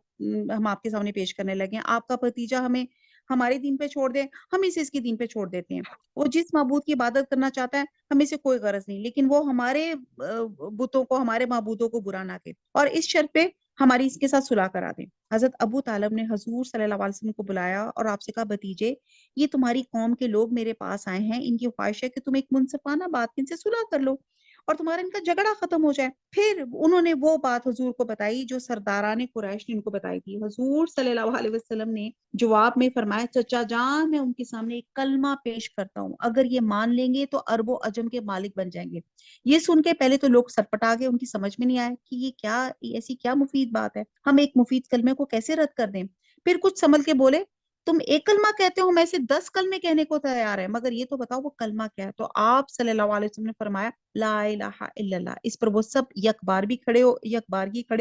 ہم آپ کے سامنے پیش کرنے لگے ہیں، آپ کا بھتیجا ہمیں ہمارے دین پہ چھوڑ دیں، ہم اسے اس کے دین پہ چھوڑ دیتے ہیں۔ وہ جس معبود کی عبادت کرنا چاہتا ہے ہمیں سے کوئی غرض نہیں، لیکن وہ ہمارے بتوں کو، ہمارے معبودوں کو برا نہ کہ، اور اس شرط پہ ہماری اس کے ساتھ صلح کرا دیں۔ حضرت ابو طالب نے حضور صلی اللہ علیہ وسلم کو بلایا اور آپ سے کہا، بھتیجے یہ تمہاری قوم کے لوگ میرے پاس آئے ہیں، ان کی خواہش ہے کہ تم ایک منصفانہ بات ان سے صلح کر لو اور تمہارا ان کا جھگڑا ختم ہو جائے۔ پھر انہوں نے وہ بات حضور کو بتائی جو سرداران قریش نے ان کو بتائی تھی۔ حضور صلی اللہ علیہ وسلم نے جواب میں فرمایا، چچا جان میں ان کے سامنے ایک کلمہ پیش کرتا ہوں، اگر یہ مان لیں گے تو عرب و عجم کے مالک بن جائیں گے۔ یہ سن کے پہلے تو لوگ سرپٹا گئے، ان کی سمجھ میں نہیں آیا کہ ایسی کیا مفید بات ہے، ہم ایک مفید کلمے کو کیسے رد کر دیں۔ پھر کچھ سنبھل کے بولے، تم ایک کلمہ کہتے ہو، میں سے 10 کلمے کہنے کو تیار ہے، مگر یہ تو بتاؤ وہ کلمہ کیا ہے۔ تو آپ صلی اللہ علیہ وسلم نے فرمایا، لا الہ الا اللہ۔ اس پر وہ سب یک بارگی کھڑے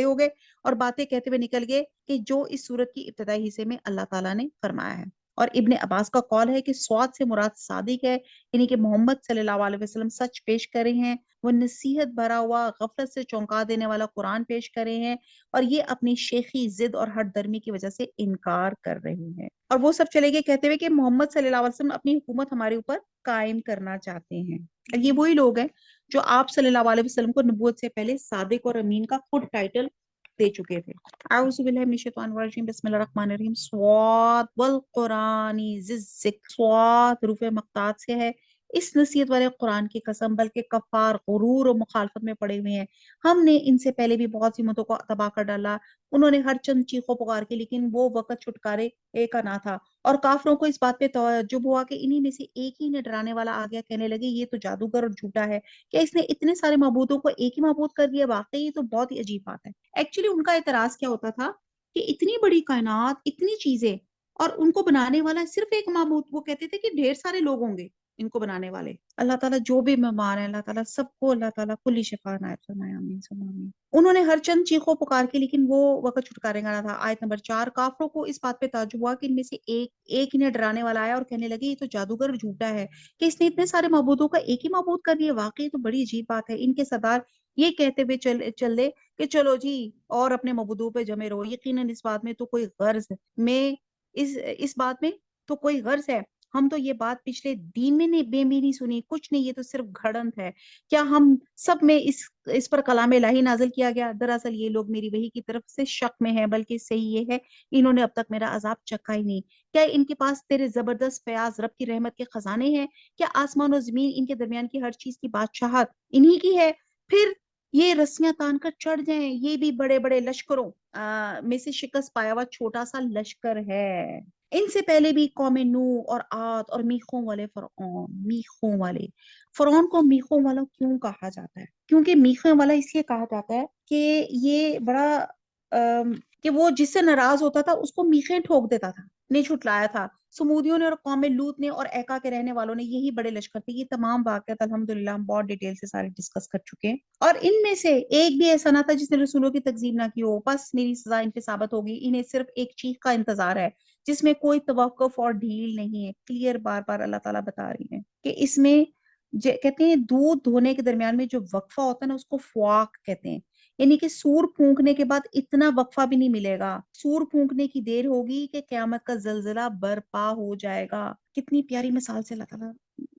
ہو گئے اور باتیں کہتے ہوئے نکل گئے کہ جو اس سورت کی ابتدائی حصے میں اللہ تعالیٰ نے فرمایا ہے۔ اور ابن عباس کا قول ہے کہ سواد سے مراد صادق ہے، یعنی کہ محمد صلی اللہ علیہ وسلم سچ پیش کر رہے ہیں، وہ نصیحت بھرا ہوا غفلت سے چونکا دینے والا قرآن پیش کر رہے ہیں، اور یہ اپنی شیخی ضد اور ہٹ درمی کی وجہ سے انکار کر رہے ہیں۔ اور وہ سب چلے گئے کہتے ہوئے کہ محمد صلی اللہ علیہ وسلم اپنی حکومت ہمارے اوپر قائم کرنا چاہتے ہیں۔ اور یہ وہی لوگ ہیں جو آپ صلی اللہ علیہ وسلم کو نبوت سے پہلے صادق اور امین کا خود ٹائٹل دے چکے تھے۔ اعوذ باللہ من الشیطان الرجیم، بسم اللہ الرحمن الرحیم۔ صاد والقرآن ذی الذکر، صاد حروف مقطعات سے ہے، اس نصیحت والے قرآن کی قسم، بلکہ کفار غرور اور مخالفت میں پڑے ہوئے ہیں۔ ہم نے ان سے پہلے بھی بہت سی امتوں کو تباہ کر ڈالا، انہوں نے ہر چند چیخوں پکار کے، لیکن وہ وقت چھٹکارے کا نہ تھا، اور کافروں کو اس بات پہ تعجب ہوا کہ انہی میں سے ایک ہی نے ڈرانے والا آ گیا، کہنے لگے یہ تو جادوگر اور جھوٹا ہے، کہ اس نے اتنے سارے معبودوں کو ایک ہی معبود کر دیا، واقعی یہ تو بہت ہی عجیب بات ہے۔ ایکچولی ان کا اعتراض کیا ہوتا تھا کہ اتنی بڑی کائنات، اتنی چیزیں، اور ان کو بنانے والا صرف ایک معبود۔ وہ کہتے تھے کہ ڈھیر سارے لوگ ہوں گے ان کو بنانے والے۔ اللہ تعالیٰ جو بھی مہمان ہیں، اللہ تعالیٰ سب کو اللہ تعالیٰ کلی شفا عنایت فرمائے، آمین ثم آمین۔ انہوں نے ہر چند چیخوں پکار کے، لیکن وہ وقت چھٹکارے گا نہ تھا۔ آیت نمبر 4، کافروں کو اس بات پہ تعجب ہوا کہ ان میں سے ایک انہیں ڈرانے والا آیا اور کہنے لگے یہ تو جادوگر اور جھوٹا ہے، کہ اس نے اتنے سارے معبودوں کا ایک ہی معبود کر دیا، واقعی تو بڑی عجیب بات ہے۔ ان کے سردار یہ کہتے ہوئے چل دے کہ چلو جی اور اپنے معبودوں پہ جمے رہو، یقیناً اس بات میں تو کوئی غرض میں اس بات میں تو کوئی غرض ہے، ہم تو یہ بات پچھلے دین میں نہیں سنی، کچھ نہیں، یہ تو صرف گھڑنت ہے، کیا ہم سب میں اس پر کلام الہی نازل کیا گیا؟ دراصل یہ لوگ میری وحی کی طرف سے شک میں ہیں، بلکہ صحیح یہ ہے انہوں نے اب تک میرا عذاب چکھا ہی نہیں۔ کیا ان کے پاس تیرے زبردست فیاض رب کی رحمت کے خزانے ہیں؟ کیا آسمان و زمین، ان کے درمیان کی ہر چیز کی بادشاہت انہی کی ہے؟ پھر یہ رسیاں تان کر چڑھ جائیں، یہ بھی بڑے بڑے لشکروں میں سے شکست پایا ہوا چھوٹا سا لشکر ہے۔ ان سے پہلے بھی قوم نو اور عاد اور میخوں والے فرعون کو میخوں والا کیوں کہا جاتا ہے؟ کیونکہ میخوں والا اس لیے کہا جاتا ہے کہ یہ بڑا کہ وہ جس سے ناراض ہوتا تھا اس کو میخیں ٹھوک دیتا تھا، نے چھٹلایا تھا۔ سمودیوں نے اور قوم لوط نے اور ایکا کے رہنے والوں نے یہی بڑے لشکر تھے۔ یہ تمام واقعات الحمدللہ ہم بہت ڈیٹیل سے سارے ڈسکس کر چکے ہیں، اور ان میں سے ایک بھی ایسا نہ تھا جس نے رسولوں کی تکذیب نہ کی ہو۔ بس میری سزا ان پہ ثابت ہوگی، انہیں صرف ایک چیخ کا انتظار ہے جس میں کوئی توقف اور ڈھیل نہیں ہے۔ کلیئر بار بار اللہ تعالیٰ بتا رہی ہیں کہ اس میں کہتے ہیں دودھ دھونے کے درمیان میں جو وقفہ ہوتا ہے نا اس کو فواق کہتے ہیں، یعنی کہ سور پھونکنے کے بعد اتنا وقفہ بھی نہیں ملے گا، سور پھونکنے کی دیر ہوگی کہ قیامت کا زلزلہ برپا ہو جائے گا۔ کتنی پیاری مثال سے اللہ تعالیٰ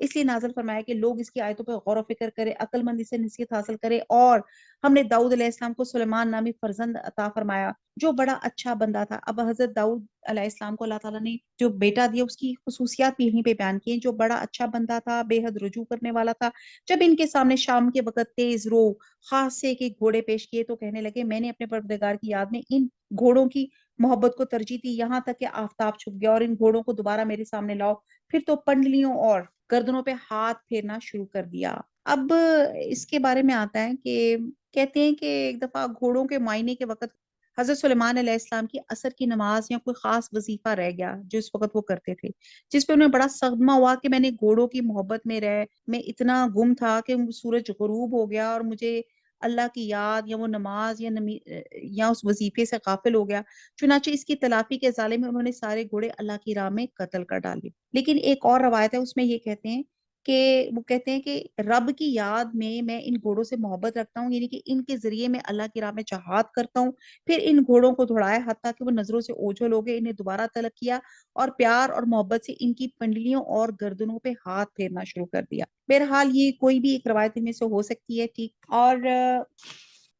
اس لیے نازل فرمایا کہ لوگ اس کی آیتوں پر غور و فکر کرے، عقل مند اسے نصیحت حاصل کرے۔ اور ہم نے داؤد علیہ السلام کو سلیمان نامی فرزند عطا فرمایا جو بڑا اچھا بندہ تھا۔ اب حضرت داؤد علیہ السلام کو اللہ تعالیٰ نے جو بیٹا دیا اس کی خصوصیات بھی یہیں پہ بیان کی ہیں، جو بڑا اچھا بندہ تھا، بے حد رجوع کرنے والا تھا۔ جب ان کے سامنے شام کے وقت تیز رو خاص سے کے گھوڑے پیش کیے تو کہنے لگے میں نے اپنے پروردگار کی یاد میں ان گھوڑوں کی محبت کو ترجیح دی، یہاں تک کہ آفتاب چھپ گیا، اور ان گھوڑوں کو دوبارہ میرے سامنے لاؤ۔ پھر تو پنڈلیوں اور گردنوں پہ ہاتھ پھیرنا شروع کر دیا۔ اب اس کے بارے میں آتا ہے کہ کہتے ہیں کہ ایک دفعہ گھوڑوں کے معائنے کے وقت حضرت سلیمان علیہ السلام کی عصر کی نماز یا کوئی خاص وظیفہ رہ گیا جو اس وقت وہ کرتے تھے، جس پہ انہیں بڑا صدمہ ہوا کہ میں نے گھوڑوں کی محبت میں رہ میں اتنا گم تھا کہ سورج غروب ہو گیا اور مجھے اللہ کی یاد یا وہ نماز یا اس وظیفے سے غافل ہو گیا۔ چنانچہ اس کی تلافی کے ازالے میں انہوں نے سارے گھوڑے اللہ کی راہ میں قتل کر ڈالے۔ لیکن ایک اور روایت ہے، اس میں یہ کہتے ہیں کہ وہ کہتے ہیں کہ رب کی یاد میں ان گھوڑوں سے محبت رکھتا ہوں، یعنی کہ ان کے ذریعے میں اللہ کی راہ میں جہاد کرتا ہوں۔ پھر ان گھوڑوں کو دوڑایا حتیٰ کہ وہ نظروں سے اوجھل ہو گئے، انہیں دوبارہ طلب کیا اور پیار اور محبت سے ان کی پنڈلیوں اور گردنوں پہ ہاتھ پھیرنا شروع کر دیا۔ بہرحال یہ کوئی بھی ایک روایت ان میں سے ہو سکتی ہے، ٹھیک۔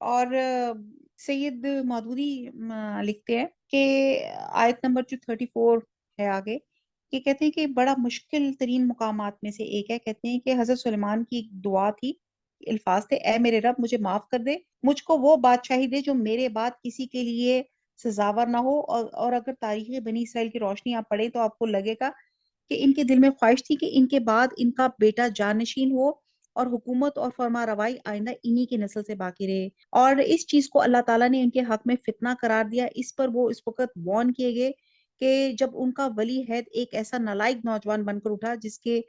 اور سید مودودی لکھتے ہیں کہ آیت نمبر جو 34 ہے آگے، یہ کہتے ہیں کہ بڑا مشکل ترین مقامات میں سے ایک ہے۔ کہتے ہیں کہ حضرت سلیمان کی ایک دعا تھی، الفاظ تھے، اے میرے رب مجھے معاف کر دے، مجھ کو وہ بادشاہی دے جو میرے بعد کسی کے لیے سزاور نہ ہو۔ اور اگر تاریخ بنی اسرائیل کی روشنی آپ پڑھیں تو آپ کو لگے گا کہ ان کے دل میں خواہش تھی کہ ان کے بعد ان کا بیٹا جانشین ہو اور حکومت اور فرما روائی آئندہ انہی کی نسل سے باقی رہے۔ اور اس چیز کو اللہ تعالیٰ نے ان کے حق میں فتنہ قرار دیا۔ اس پر وہ اس وقت وارن کیے گئے کہ جب ان کا ولی عہد ایک ایسا نالائق نوجوان بن کر اٹھا جس کے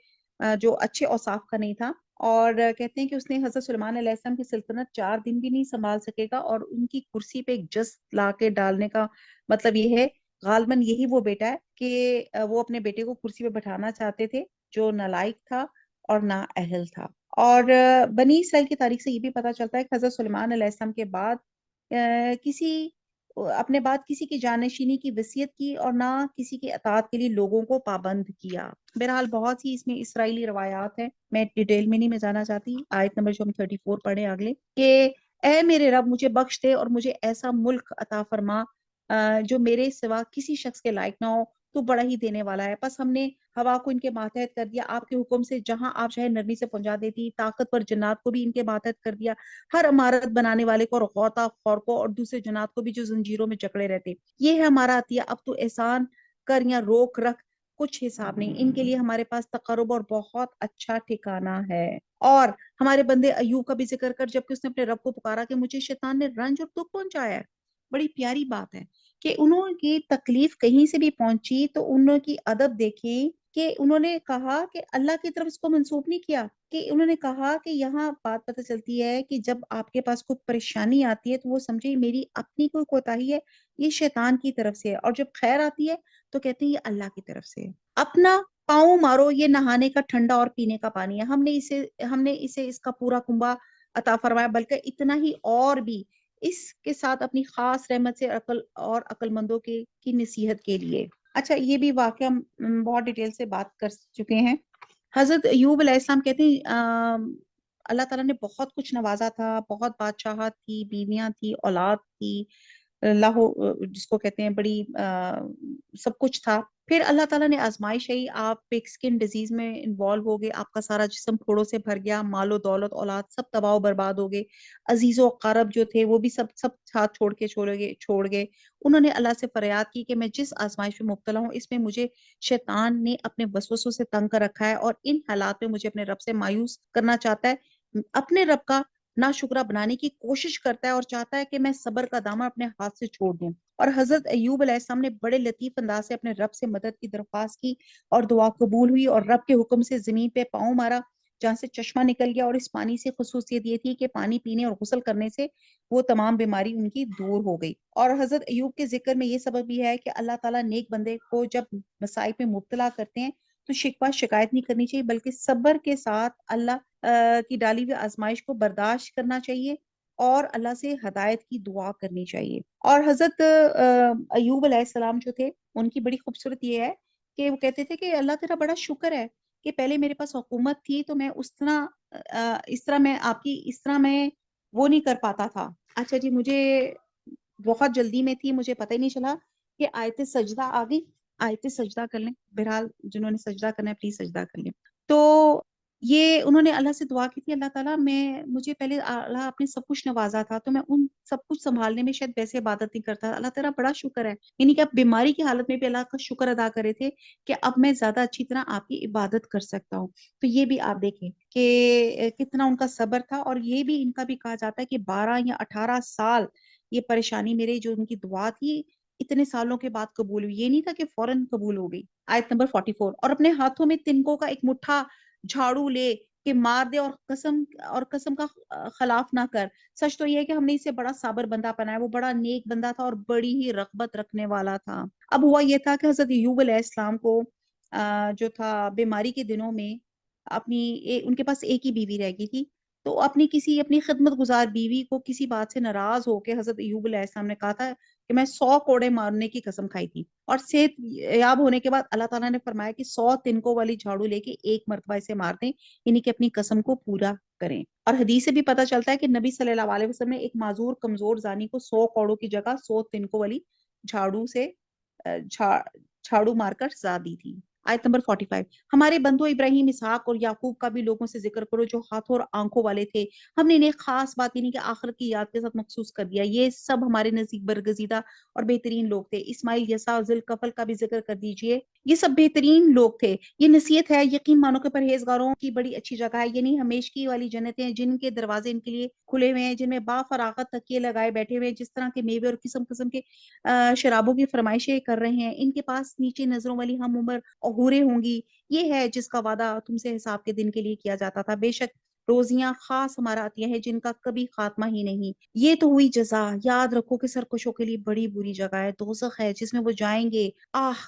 جو اچھے اوصاف کا نہیں تھا، اور کہتے ہیں کہ اس نے حضرت سلیمان علیہ السلام کی سلطنت 4 دن بھی نہیں سنبھال سکے گا، اور ان کی کرسی پہ ایک جست لا کے ڈالنے کا مطلب یہ ہے غالباً یہی وہ بیٹا ہے کہ وہ اپنے بیٹے کو کرسی پہ بٹھانا چاہتے تھے جو نالائق تھا اور نا اہل تھا۔ اور بنی اسرائیل کی تاریخ سے یہ بھی پتہ چلتا ہے کہ حضرت سلیمان علیہ السلام کے بعد اپنے بعد کسی کی جانشینی کی وصیت کی اور نہ کسی کی اطاعت کے لیے لوگوں کو پابند کیا۔ بہرحال بہت سی اس میں اسرائیلی روایات ہیں، میں ڈیٹیل میں نہیں میں جانا چاہتی۔ آیت نمبر جو ہم 34 پڑھیں اگلے کہ اے میرے رب مجھے بخش دے اور مجھے ایسا ملک عطا فرما جو میرے سوا کسی شخص کے لائق نہ ہو، تو بڑا ہی دینے والا ہے۔ پس ہم نے ہوا کو ان کے ماتحت کر دیا آپ کے حکم سے، جہاں آپ چاہے نرمی سے پہنچا دیتی، طاقتور جنات کو بھی ان کے ماتحت کر دیا، ہر عمارت بنانے والے کو اور غوطہ خور کو اور دوسرے جنات کو بھی جو زنجیروں میں جکڑے رہتے۔ یہ ہے ہمارا عطیہ، اب تو احسان کر یا روک رکھ، کچھ حساب نہیں، ان کے لیے ہمارے پاس تقرب اور بہت اچھا ٹھکانہ ہے۔ اور ہمارے بندے ایوب کا بھی ذکر کر، جبکہ اس نے اپنے رب کو پکارا کہ مجھے شیطان نے رنج اور دکھ پہنچایا ہے۔ بڑی پیاری بات ہے کہ انہوں کی تکلیف کہیں سے بھی پہنچی تو انہوں کی ادب دیکھیں کہ انہوں نے کہا کہ اللہ کی طرف اس کو منسوب نہیں کیا، کہ انہوں نے کہا کہ یہاں بات پتہ چلتی ہے کہ جب آپ کے پاس کوئی پریشانی آتی ہے تو وہ سمجھے میری اپنی کوئی کوتاہی ہے، یہ شیطان کی طرف سے ہے، اور جب خیر آتی ہے تو کہتے ہیں یہ اللہ کی طرف سے ہے۔ اپنا پاؤں مارو، یہ نہانے کا ٹھنڈا اور پینے کا پانی ہے، ہم نے اسے اس کا پورا کنبہ عطا فرمایا، بلکہ اتنا ہی اور بھی اس کے ساتھ اپنی خاص رحمت سے عقل مندوں کی نصیحت کے لیے۔ اچھا یہ بھی واقعہ بہت ڈیٹیل سے بات کر چکے ہیں۔ حضرت ایوب علیہ السلام کہتے ہیں اللہ تعالیٰ نے بہت کچھ نوازا تھا، بہت بادشاہت تھی، بیویاں تھی، اولاد تھی، اللہ جس کو کہتے ہیں بڑی سب کچھ تھا۔ پھر اللہ تعالیٰ نے آزمائش ہے، آپ ایک سکن ڈیزیز میں انوالو ہو گئے، آپ کا سارا جسم پھوڑوں سے بھر گیا، مال و دولت اولاد سب تباہ و برباد ہو گئے، عزیز و اقارب جو تھے وہ بھی سب ساتھ چھوڑ گئے۔ انہوں نے اللہ سے فریاد کی کہ میں جس آزمائش میں مبتلا ہوں اس میں مجھے شیطان نے اپنے وسوسوں سے تنگ کر رکھا ہے، اور ان حالات میں مجھے اپنے رب سے مایوس کرنا چاہتا ہے، اپنے رب کا ناشکرہ بنانے کی کوشش کرتا ہے اور چاہتا ہے کہ میں صبر کا دامن اپنے ہاتھ سے چھوڑ دوں۔ اور حضرت ایوب علیہ السلام نے بڑے لطیف انداز سے اپنے رب سے مدد کی درخواست کی اور دعا قبول ہوئی، اور رب کے حکم سے زمین پہ پاؤں مارا جہاں سے چشمہ نکل گیا، اور اس پانی سے خصوصیت یہ تھی کہ پانی پینے اور غسل کرنے سے وہ تمام بیماری ان کی دور ہو گئی۔ اور حضرت ایوب کے ذکر میں یہ سبب بھی ہے کہ اللہ تعالیٰ نیک بندے کو جب مصائب میں مبتلا کرتے ہیں تو شکوہ شکایت نہیں کرنی چاہیے، بلکہ صبر کے ساتھ اللہ کی ڈالی ہوئی آزمائش کو برداشت کرنا چاہیے اور اللہ سے ہدایت کی دعا کرنی چاہیے۔ اور حضرت ایوب علیہ السلام جو تھے ان کی بڑی خوبصورت یہ ہے کہ وہ کہتے تھے کہ اللہ تیرا بڑا شکر ہے کہ پہلے میرے پاس حکومت تھی تو میں اس طرح میں آپ کی اس طرح میں وہ نہیں کر پاتا تھا. اچھا جی، مجھے بہت جلدی میں تھی، مجھے پتہ ہی نہیں چلا کہ آیت سجدہ آ گئی. آیت سجدہ کر لیں، بہرحال جنہوں نے سجدہ کرنا ہے پلیز سجدہ کر لیں. تو یہ انہوں نے اللہ سے دعا کی تھی، اللہ تعالیٰ مجھے پہلے اللہ آپ نے سب کچھ نوازا تھا تو میں ان سب کچھ سنبھالنے میں شاید ویسے عبادت نہیں کرتا. اللہ تعالیٰ بڑا شکر ہے، یعنی کہ آپ بیماری کی حالت میں بھی اللہ کا شکر ادا کرے تھے کہ اب میں زیادہ اچھی طرح آپ کی عبادت کر سکتا ہوں. تو یہ بھی آپ دیکھیں کہ کتنا ان کا صبر تھا. اور یہ بھی ان کا بھی کہا جاتا ہے کہ 12 یا 18 سال یہ پریشانی میرے جو ان کی دعا تھی اتنے سالوں کے بعد قبول ہوئی. یہ نہیں تھا کہ فوراً قبول ہو گئی. آیت نمبر 44، اور اپنے ہاتھوں میں تنکوں کا ایک مٹھا جھاڑو لے کہ مار دے اور قسم کا خلاف نہ کر. سچ تو یہ ہے کہ ہم نے اسے بڑا صابر بندہ بنایا. وہ بڑا نیک بندہ تھا اور بڑی ہی رغبت رکھنے والا تھا. اب ہوا یہ تھا کہ حضرت ایوب علیہ السلام کو جو تھا بیماری کے دنوں میں ان کے پاس ایک ہی بیوی رہ گئی تھی. تو اپنی خدمت گزار بیوی کو کسی بات سے ناراض ہو کے حضرت ایوب علیہ السلام نے کہا تھا کہ میں 100 کوڑے مارنے کی قسم کھائی تھی. اور صحت یاب ہونے کے بعد اللہ تعالیٰ نے فرمایا کہ 100 تنکوں والی جھاڑو لے کے ایک مرتبہ اسے مار دیں، یعنی کہ اپنی قسم کو پورا کریں. اور حدیث سے بھی پتہ چلتا ہے کہ نبی صلی اللہ علیہ وسلم نے ایک معذور کمزور زانی کو 100 کوڑوں کی جگہ 100 تنکوں والی جھاڑو مار کر سزا دی تھی. آیت نمبر 45، ہمارے بندو ابراہیم، اسحاق اور یعقوب کا بھی لوگوں سے ذکر کرو جو ہاتھوں اور آنکھوں والے تھے. ہم نے انہیں خاص بات یعنی کہ آخرت کی یاد کے ساتھ مخصوص کر دیا. یہ سب ہمارے نزدیک برگزیدہ اور بہترین لوگ تھے. اسماعیل، یسع اور ذوالکفل کا بھی ذکر کر دیجئے. یہ سب بہترین لوگ تھے. یہ نصیحت ہے یقین مانو کہ پرہیزگاروں کی بڑی اچھی جگہ ہے، یعنی ہمیشگی والی جنتیں ہیں جن کے دروازے ان کے لیے کھلے ہوئے ہیں، جن میں با فراغت تکیے لگائے بیٹھے ہوئے ہیں، جس طرح کے میوے اور قسم قسم کے شرابوں کی فرمائشیں کر رہے ہیں. ان کے پاس نیچے نظروں والی ہم عمر حوریں ہوں گی. یہ ہے جس کا وعدہ تم سے حساب کے دن کے لیے کیا جاتا تھا. بے شک روزیاں خاص ہمارا عطیہ ہے جن کا کبھی خاتمہ ہی نہیں. یہ تو ہوئی جزا. یاد رکھو کہ سرکشوں کے لیے بڑی بری جگہ ہے، دوزخ ہے جس میں وہ جائیں گے.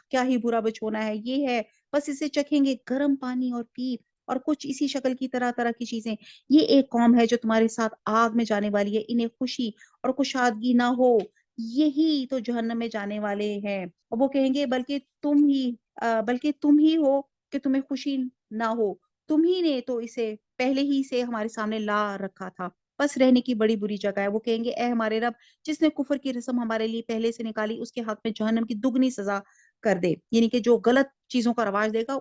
کیا ہی برا بچونا ہے. یہ ہے بس اسے چکھیں گے گرم پانی اور پیپ اور کچھ اسی شکل کی طرح طرح کی چیزیں. یہ ایک قوم ہے جو تمہارے ساتھ آگ میں جانے والی ہے. انہیں خوشی اور کشادگی نہ ہو، یہی تو جہنم میں جانے والے ہیں. اور وہ کہیں گے بلکہ تم ہی ہو کہ تمہیں خوشی نہ ہو. تم ہی نے تو اسے پہلے ہی سے ہمارے سامنے لا رکھا تھا. بس رہنے کی بڑی بری جگہ ہے. وہ کہیں گے اے ہمارے رب، جس نے کفر کی رسم ہمارے لیے پہلے سے نکالی اس کے حق میں جہنم کی دگنی سزا کر دے. یعنی کہ جو غلط چیزوں کا رواج دے گا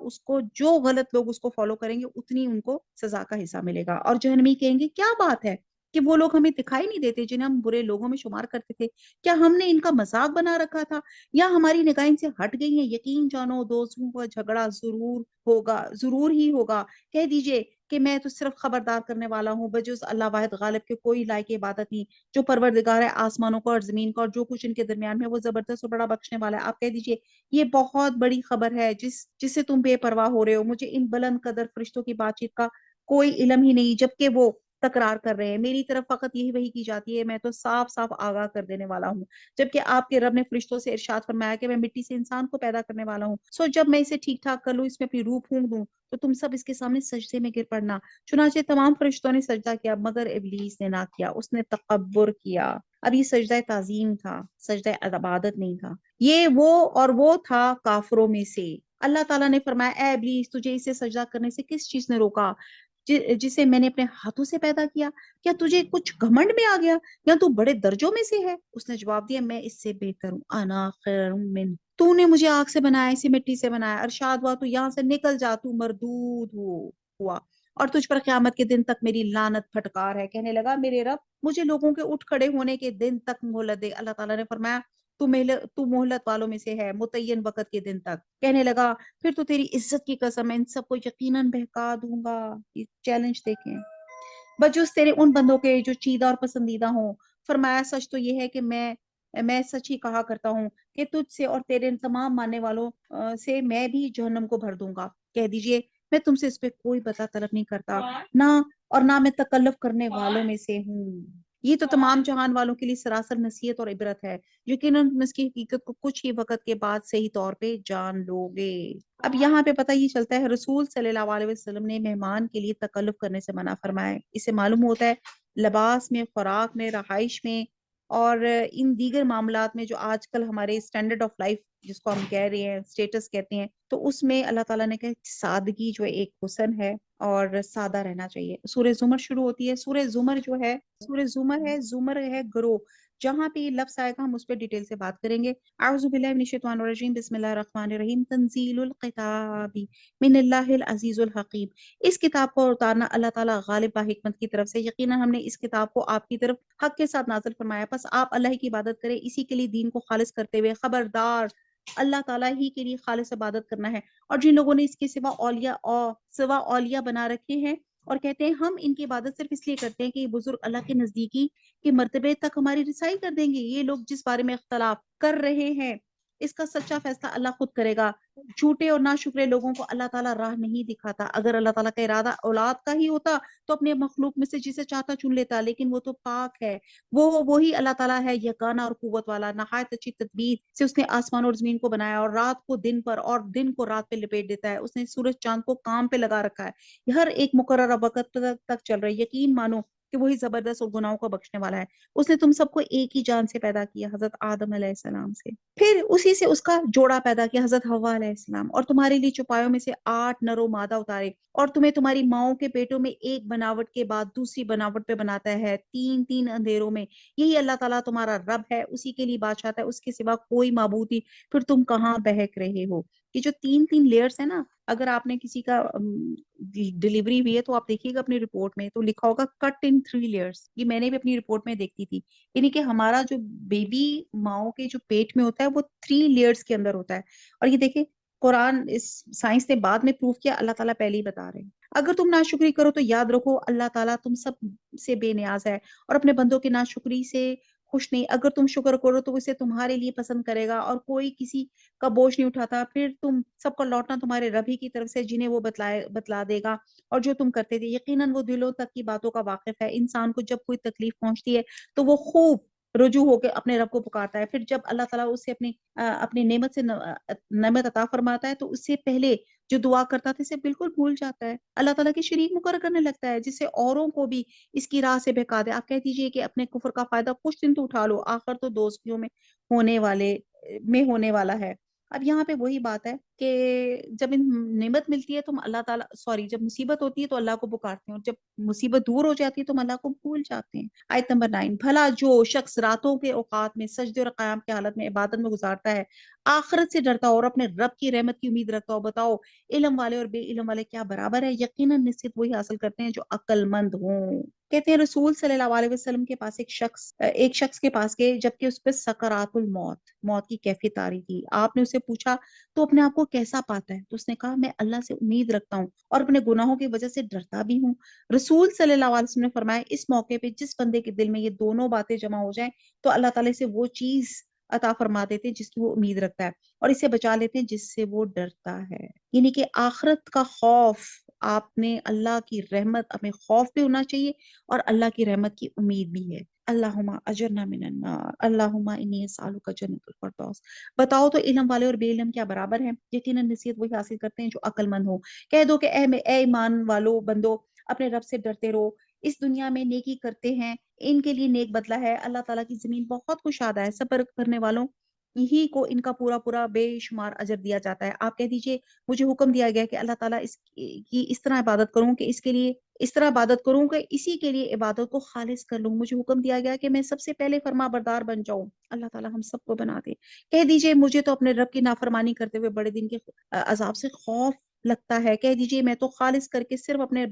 جو غلط لوگ اس کو فالو کریں گے اتنی ان کو سزا کا حصہ ملے گا. اور جہنمی کہیں گے کیا بات ہے کہ وہ لوگ ہمیں دکھائی نہیں دیتے جنہیں ہم برے لوگوں میں شمار کرتے تھے. کیا ہم نے ان کا مذاق بنا رکھا تھا یا ہماری نگاہیں سے ہٹ گئی ہیں؟ یقین جانو دوستوں کا جھگڑا ضرور ہی ہوگا. کہہ دیجئے کہ میں تو صرف خبردار کرنے والا ہوں، بجز اللہ واحد غالب کے کوئی لائق عبادت نہیں، جو پروردگار ہے آسمانوں کا اور زمین کا اور جو کچھ ان کے درمیان میں، وہ زبردست اور بڑا بخشنے والا ہے. آپ کہہ دیجئے یہ بہت بڑی خبر ہے جس سے تم بے پرواہ ہو رہے ہو. مجھے ان بلند قدر فرشتوں کی بات چیت کا کوئی علم ہی نہیں جبکہ وہ تکرار کر رہے ہیں. میری طرف فقط یہی وحی کی جاتی ہے. میں تو صاف صاف آگاہ کر دینے والا ہوں. جبکہ آپ کے رب نے فرشتوں سے ارشاد فرمایا کہ میں مٹی سے انسان کو پیدا کرنے والا ہوں. سو جب میں اسے ٹھیک ٹھاک کر لوں، اس میں اپنی روح پھونک دوں، تو تم سب اس کے سامنے سجدے میں گر پڑنا. چنانچہ تمام فرشتوں نے سجدہ کیا مگر ابلیس نے نہ کیا. اس نے تکبر کیا. اب یہ سجدہ تعظیم تھا، سجدہ عبادت نہیں تھا. وہ تھا کافروں میں سے. اللہ تعالیٰ نے فرمایا اے ابلیس، تجھے اسے سجدہ کرنے سے کس چیز نے روکا جسے میں نے اپنے ہاتھوں سے پیدا کیا؟ کیا تجھے کچھ گھمنڈ میں آ گیا یا تو بڑے درجوں میں سے ہے؟ اس نے جواب دیا میں اس سے بہتر ہوں. انا خیر من، تو نے مجھے آگ سے بنایا، اسے مٹی سے بنایا. ارشاد ہوا تو یہاں سے نکل جا، تو مردود ہوا اور تجھ پر قیامت کے دن تک میری لعنت پھٹکار ہے. کہنے لگا میرے رب مجھے لوگوں کے اٹھ کھڑے ہونے کے دن تک مہلت دے. اللہ تعالیٰ نے فرمایا تو مہلت والوں میں سے ہے متعین وقت کے دن تک. کہنے لگا پھر تو تیری عزت کی قسم میں ان سب کو یقیناً بہکا دوں گا. یہ چیلنج دیکھیں، بجوز تیرے ان بندوں کے جو چیدہ اور پسندیدہ ہوں. فرمایا سچ تو یہ ہے کہ میں سچ ہی کہا کرتا ہوں کہ تجھ سے اور تیرے تمام ماننے والوں سے میں بھی جہنم کو بھر دوں گا. کہہ دیجئے میں تم سے اس پہ کوئی بدلہ طلب نہیں کرتا، نہ میں تکلف کرنے والوں میں سے ہوں. یہ تو تمام جہان والوں کے لیے سراسر نصیحت اور عبرت ہے. یقیناً تم اس کی حقیقت کو کچھ ہی وقت کے بعد صحیح طور پہ جان لو گے. اب یہاں پہ پتہ یہ چلتا ہے رسول صلی اللہ علیہ وسلم نے مہمان کے لیے تکلف کرنے سے منع فرمایا ہے. اسے معلوم ہوتا ہے لباس میں، خوراک میں، رہائش میں اور ان دیگر معاملات میں جو آج کل ہمارے اسٹینڈرڈ آف لائف جس کو ہم کہہ رہے ہیں اسٹیٹس کہتے ہیں، تو اس میں اللہ تعالیٰ نے کہا سادگی جو ایک حسن ہے اور سادہ رہنا چاہیے۔ سورہ زمر شروع ہوتی ہے، سورہ زمر جو ہے، سورہ زمر ہے، زمر ہے گروہ، جہاں پہ یہ لفظ آئے گا ہم اس پہ ڈیٹیل سے بات کریں گے۔ اعوذ باللہ من الشیطان الرجیم، بسم اللہ الرحمن الرحیم، تنزیل الکتاب من اللہ العزیز الحکیم۔ اس کتاب کو اتارنا اللہ تعالیٰ غالب با حکمت کی طرف سے، یقیناً ہم نے اس کتاب کو آپ کی طرف حق کے ساتھ نازل فرمایا، پس آپ اللہ کی عبادت کریں اسی کے لیے دین کو خالص کرتے ہوئے، خبردار اللہ تعالیٰ ہی کے لیے خالص عبادت کرنا ہے۔ اور جن لوگوں نے اس کے سوا اولیاء بنا رکھے ہیں اور کہتے ہیں ہم ان کی عبادت صرف اس لیے کرتے ہیں کہ یہ بزرگ اللہ کے نزدیکی کے مرتبے تک ہماری رسائی کر دیں گے، یہ لوگ جس بارے میں اختلاف کر رہے ہیں اس کا سچا فیصلہ اللہ خود کرے گا۔ جھوٹے اور ناشکرے لوگوں کو اللہ تعالیٰ راہ نہیں دکھاتا۔ اگر اللہ تعالیٰ کا ارادہ اولاد کا ہی ہوتا تو اپنے مخلوق میں سے جسے چاہتا چن لیتا، لیکن وہ تو پاک ہے، وہی اللہ تعالیٰ ہے یگانہ اور قوت والا، نہایت اچھی تدبیر سے اس نے آسمان اور زمین کو بنایا اور رات کو دن پر اور دن کو رات پہ لپیٹ دیتا ہے، اس نے سورج چاند کو کام پہ لگا رکھا ہے، ہر ایک مقررہ وقت تک چل رہا ہے، یقین مانو کہ وہی زبردست اور گناہوں کو بخشنے والا ہے۔ اس نے تم سب کو ایک ہی جان سے پیدا کیا، حضرت آدم علیہ السلام سے، پھر اسی سے اس کا جوڑا پیدا کیا، حضرت حوا علیہ السلام، اور تمہارے لیے چوپایوں میں سے 8 نر و مادہ اتارے، اور تمہیں تمہاری ماؤں کے پیٹوں میں ایک بناوٹ کے بعد دوسری بناوٹ پہ بناتا ہے، تین تین اندھیروں میں۔ یہی اللہ تعالیٰ تمہارا رب ہے، اسی کے لیے بادشاہ ہے، اس کے سوا کوئی معبود نہیں، پھر تم کہاں بہک رہے ہو؟ یہ جو تین تین لیئرز ہیں نا، اگر آپ نے کسی کا ڈلیوری ہوئی ہے تو آپ دیکھیے گا اپنی رپورٹ میں تو لکھا ہوگا کٹ ان 3 لیئرز، یہ میں نے بھی اپنی رپورٹ میں دیکھتی تھی، یعنی کہ ہمارا جو بیبی ماؤں کے جو پیٹ میں ہوتا ہے وہ 3 لیئرز کے اندر ہوتا ہے۔ اور یہ دیکھیں قرآن، اس سائنس نے بعد میں پروف کیا، اللہ تعالیٰ پہلے ہی بتا رہے ہیں۔ اگر تم ناشکری کرو تو یاد رکھو اللہ تعالیٰ تم سب سے بے نیاز ہے اور اپنے بندوں کی ناشکری سے خوش نہیں۔ اگر تم شکر کرو تو اسے تمہارے لیے پسند کرے گا اور کوئی کسی کا بوجھ نہیں اٹھاتا، پھر تم سب کو لوٹنا تمہارے رب ہی کی طرف سے جنہیں وہ بتلا دے گا اور جو تم کرتے تھے، یقیناً وہ دلوں تک کی باتوں کا واقف ہے۔ انسان کو جب کوئی تکلیف پہنچتی ہے تو وہ خوب رجوع ہو کے اپنے رب کو پکارتا ہے، پھر جب اللہ تعالیٰ اسے اپنی نعمت سے نعمت عطا فرماتا ہے تو اس سے پہلے جو دعا کرتا تھا اسے بالکل بھول جاتا ہے، اللہ تعالیٰ کی شریک مقرر کرنے لگتا ہے، جس سے اوروں کو بھی اس کی راہ سے بہکا دے۔ آپ کہہ دیجئے کہ اپنے کفر کا فائدہ کچھ دن تو اٹھا لو، آخر تو دوستیوں ہونے والا ہے۔ اب یہاں پہ وہی بات ہے کہ جب نعمت ملتی ہے تو اللہ تعالیٰ جب مصیبت ہوتی ہے تو اللہ کو پکارتے ہیں، اور جب مصیبت دور ہو جاتی ہے تو ہم اللہ کو بھول جاتے ہیں۔ آیت نمبر 9، بھلا جو شخص راتوں کے اوقات میں سجدے اور قیام کی حالت میں عبادت میں گزارتا ہے، آخرت سے ڈرتا ہو اور اپنے رب کی رحمت کی امید رکھتا ہو، بتاؤ علم والے اور بے علم والے کیا برابر ہے؟ یقیناً نصیحت وہی حاصل کرتے ہیں جو عقل مند ہوں۔ کہتے ہیں رسول صلی اللہ علیہ وسلم کے پاس ایک شخص کے پاس گئے جبکہ اس پہ سکرات موت کی کیفیت آ رہی تھی۔ آپ نے اسے پوچھا تو اپنے آپ کو کیسا پاتا ہے؟ تو اس نے کہا میں اللہ سے امید رکھتا ہوں اور اپنے گناہوں کی وجہ سے ڈرتا بھی ہوں۔ رسول صلی اللہ علیہ وسلم نے فرمایا اس موقع پہ جس بندے کے دل میں یہ دونوں باتیں جمع ہو جائیں تو اللہ تعالیٰ سے وہ چیز عطا فرما دیتے ہیں جس کی وہ امید رکھتا ہے اور اسے بچا لیتے ہیں جس سے وہ ڈرتا ہے۔ یعنی کہ آخرت کا خوف، آپ نے اللہ کی رحمت، ہمیں خوف بھی ہونا چاہیے اور اللہ کی رحمت کی امید بھی ہے۔ اللہم اجرنا من النار، اللہم انی اسالک جنت الفردوس۔ بتاؤ تو علم والے اور بے علم کیا برابر ہیں؟ یقیناً نصیحت وہی حاصل کرتے ہیں جو عقل مند ہو۔ کہہ دو کہ اے ایمان والو بندو، اپنے رب سے ڈرتے رہو، اس دنیا میں نیکی کرتے ہیں ان کے لیے نیک بدلہ ہے، اللہ تعالیٰ کی زمین بہت کشادہ ہے، صبر کرنے والوں ہی کو ان کا پورا پورا بے شمار اجر دیا جاتا ہے۔ آپ کہہ دیجئے مجھے حکم دیا گیا کہ اللہ تعالیٰ اس طرح عبادت کروں کہ اس کے لیے اس طرح عبادت کروں کہ اسی کے لیے عبادت کو خالص کر لوں، مجھے حکم دیا گیا کہ میں سب سے پہلے فرما بردار بن جاؤں۔ اللہ تعالیٰ ہم سب کو بنا دے۔ کہہ دیجئے مجھے تو اپنے رب کی نافرمانی کرتے ہوئے بڑے دن کے عذاب سے خوف لگتا ہے، کہہ دیجئے میں تو خالص کر کے صرف اپنے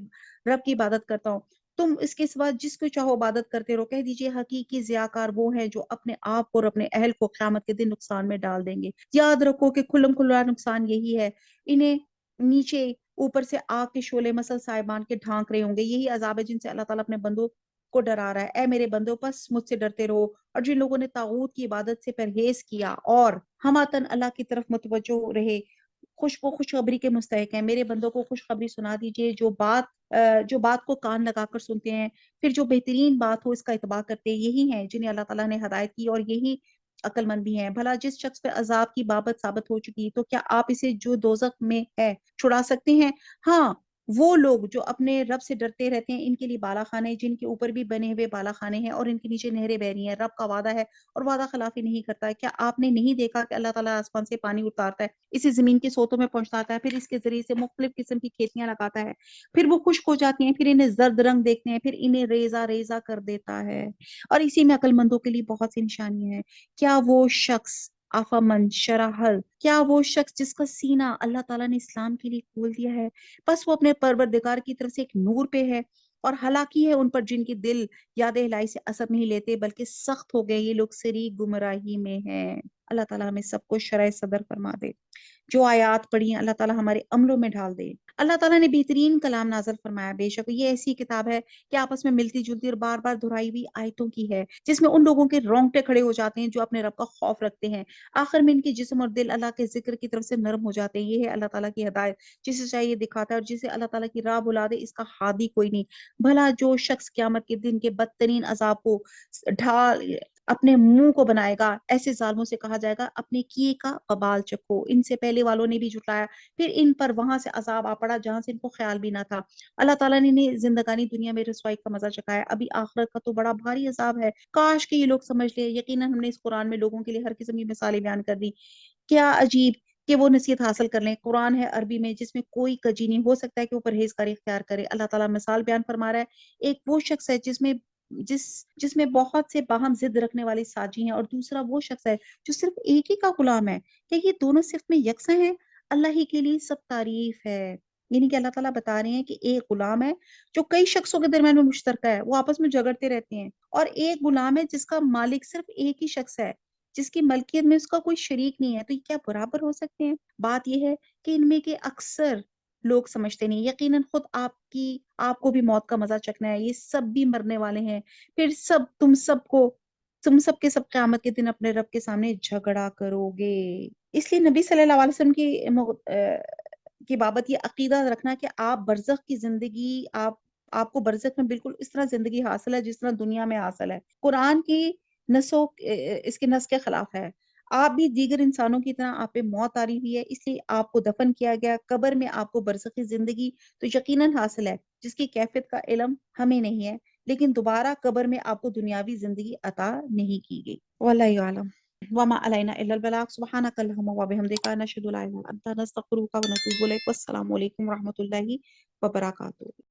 رب کی عبادت کرتا ہوں، تم اس کے سوا جس کو چاہو عبادت کرتے رہو۔ کہہ دیجئے حقیقی ضیاءکار وہ ہیں جو اپنے آپ کو اور اپنے اہل کو قیامت کے دن نقصان میں ڈال دیں گے۔ یاد رکھو کہ کھلم کھلا نقصان یہی ہے، انہیں نیچے اوپر سے آگ کے شعلے مسل صاحبان کے ڈھانک رہے ہوں گے، یہی عذاب ہے جن سے اللہ تعالیٰ اپنے بندوں کو ڈرا رہا ہے۔ اے میرے بندوں، پس مجھ سے ڈرتے رہو، اور جن لوگوں نے طاغوت کی عبادت سے پرہیز کیا اور ہماتن اللہ کی طرف متوجہ رہے، خوشخبری کے مستحق ہیں۔ میرے بندوں کو خوشخبری سنا دیجئے جو بات کو کان لگا کر سنتے ہیں، پھر جو بہترین بات ہو اس کا اتباع کرتے ہیں، یہی ہیں جنہیں اللہ تعالیٰ نے ہدایت کی اور یہی عقل مند بھی ہیں۔ بھلا جس شخص پہ عذاب کی بابت ثابت ہو چکی تو کیا آپ اسے جو دوزخ میں ہے چھڑا سکتے ہیں؟ ہاں، وہ لوگ جو اپنے رب سے ڈرتے رہتے ہیں، ان کے لیے بالا خانے، جن کے اوپر بھی بنے ہوئے بالا خانے ہیں اور ان کے نیچے نہریں بہ رہی ہیں۔ رب کا وعدہ ہے اور وعدہ خلافی نہیں کرتا ہے۔ کیا آپ نے نہیں دیکھا کہ اللہ تعالیٰ آسمان سے پانی اتارتا ہے، اسے زمین کے سوتوں میں پہنچاتا ہے، پھر اس کے ذریعے سے مختلف قسم کی کھیتیاں لگاتا ہے، پھر وہ خشک ہو جاتی ہیں، پھر انہیں زرد رنگ دیکھتے ہیں، پھر انہیں ریزہ ریزہ کر دیتا ہے، اور اسی میں عقل مندوں کے لیے بہت سی نشانی ہے۔ کیا وہ شخص آفامن شراحل، کیا وہ شخص جس کا سینہ اللہ تعالیٰ نے اسلام کے لیے کھول دیا ہے، بس وہ اپنے پروردگار کی طرف سے ایک نور پہ ہے، اور ہلاکی ہے ان پر جن کے دل یاد الہی سے اثر نہیں لیتے بلکہ سخت ہو گئے، یہ لوگ سری گمراہی میں ہیں۔ اللہ تعالیٰ ہمیں سب کو شرح صدر فرما دے۔ جو آیات پڑھی ہیں اللہ تعالیٰ ہمارے عملوں میں ڈھال دے۔ اللہ تعالیٰ نے بہترین کلام نازل فرمایا، بے شک یہ ایسی کتاب ہے کہ آپس میں ملتی جلتی اور بار بار دہرائی ہوئی آیتوں کی ہے، جس میں ان لوگوں کے رونگٹے کھڑے ہو جاتے ہیں جو اپنے رب کا خوف رکھتے ہیں، آخر میں ان کے جسم اور دل اللہ کے ذکر کی طرف سے نرم ہو جاتے ہیں۔ یہ ہے اللہ تعالیٰ کی ہدایت، جسے چاہیے دکھاتا ہے، اور جسے اللہ تعالیٰ کی راہ بلا دے اس کا ہادی کوئی نہیں۔ بھلا جو شخص قیامت کے دن کے بدترین عذاب کو ڈھال اپنے منہ کو بنائے گا، ایسے ظالموں سے کہا جائے گا اپنے کیے کا وبال چکھو، ان سے پہلے والوں نے بھی جھٹلایا، پھر ان پر وہاں سے عذاب آ پڑا جہاں سے ان کو خیال بھی نہ تھا۔ اللہ تعالیٰ نے انہیں زندگانی دنیا میں رسوائی کا مزہ چکھایا، ابھی آخرت کا تو بڑا بھاری عذاب ہے۔ کاش کہ یہ لوگ سمجھ لیں۔ یقیناً ہم نے اس قرآن میں لوگوں کے لیے ہر قسم کی مثالیں بیان کر دی، کیا عجیب کہ وہ نصیحت حاصل کر لیں۔ قرآن ہے عربی میں جس میں کوئی کجی نہیں، ہو سکتا ہے کہ وہ پرہیزگاری اختیار کرے۔ اللہ تعالیٰ مثال بیان فرما رہا ہے، ایک وہ شخص ہے جس جس میں بہت سے باہم ضد رکھنے والی ساجی ہیں، اور دوسرا وہ شخص ہے جو صرف ایک ہی کا غلام ہے۔ کیا یہ دونوں صرف میں یکساں ہیں؟ اللہ ہی کے لیے سب تعریف ہے۔ یعنی کہ اللہ تعالیٰ بتا رہے ہیں کہ ایک غلام ہے جو کئی شخصوں کے درمیان میں مشترکہ ہے، وہ آپس میں جھگڑتے رہتے ہیں، اور ایک غلام ہے جس کا مالک صرف ایک ہی شخص ہے، جس کی ملکیت میں اس کا کوئی شریک نہیں ہے۔ تو یہ کیا برابر ہو سکتے ہیں؟ بات یہ ہے کہ ان میں کے اکثر لوگ سمجھتے نہیں۔ یقیناً خود آپ کو بھی موت کا مزہ چکنا ہے، یہ سب بھی مرنے والے ہیں، پھر تم سب کے سب قیامت کے دن اپنے رب کے سامنے جھگڑا کرو گے۔ اس لیے نبی صلی اللہ علیہ وسلم کی بابت یہ عقیدہ رکھنا کہ آپ برزخ کی زندگی، آپ کو برزخ میں بالکل اس طرح زندگی حاصل ہے جس طرح دنیا میں حاصل ہے، قرآن کی نسوں اس کے نس کے خلاف ہے۔ آپ بھی دیگر انسانوں کی طرح آپ پہ موت آ رہی ہوئی ہے، اس لیے آپ کو دفن کیا گیا، قبر میں آپ کو برزخی زندگی تو یقیناً حاصل ہے جس کی کیفیت کا علم ہمیں نہیں ہے، لیکن دوبارہ قبر میں آپ کو دنیاوی زندگی عطا نہیں کی گئی۔ واللہ اعلم۔ وما علینا الا البلاغ، سبحانک اللہم وبحمدک، نشہد لا الہ الا انت، نستغفرک ونتوب الیک۔ والسلام علیکم ورحمۃ اللہ وبرکاتہ۔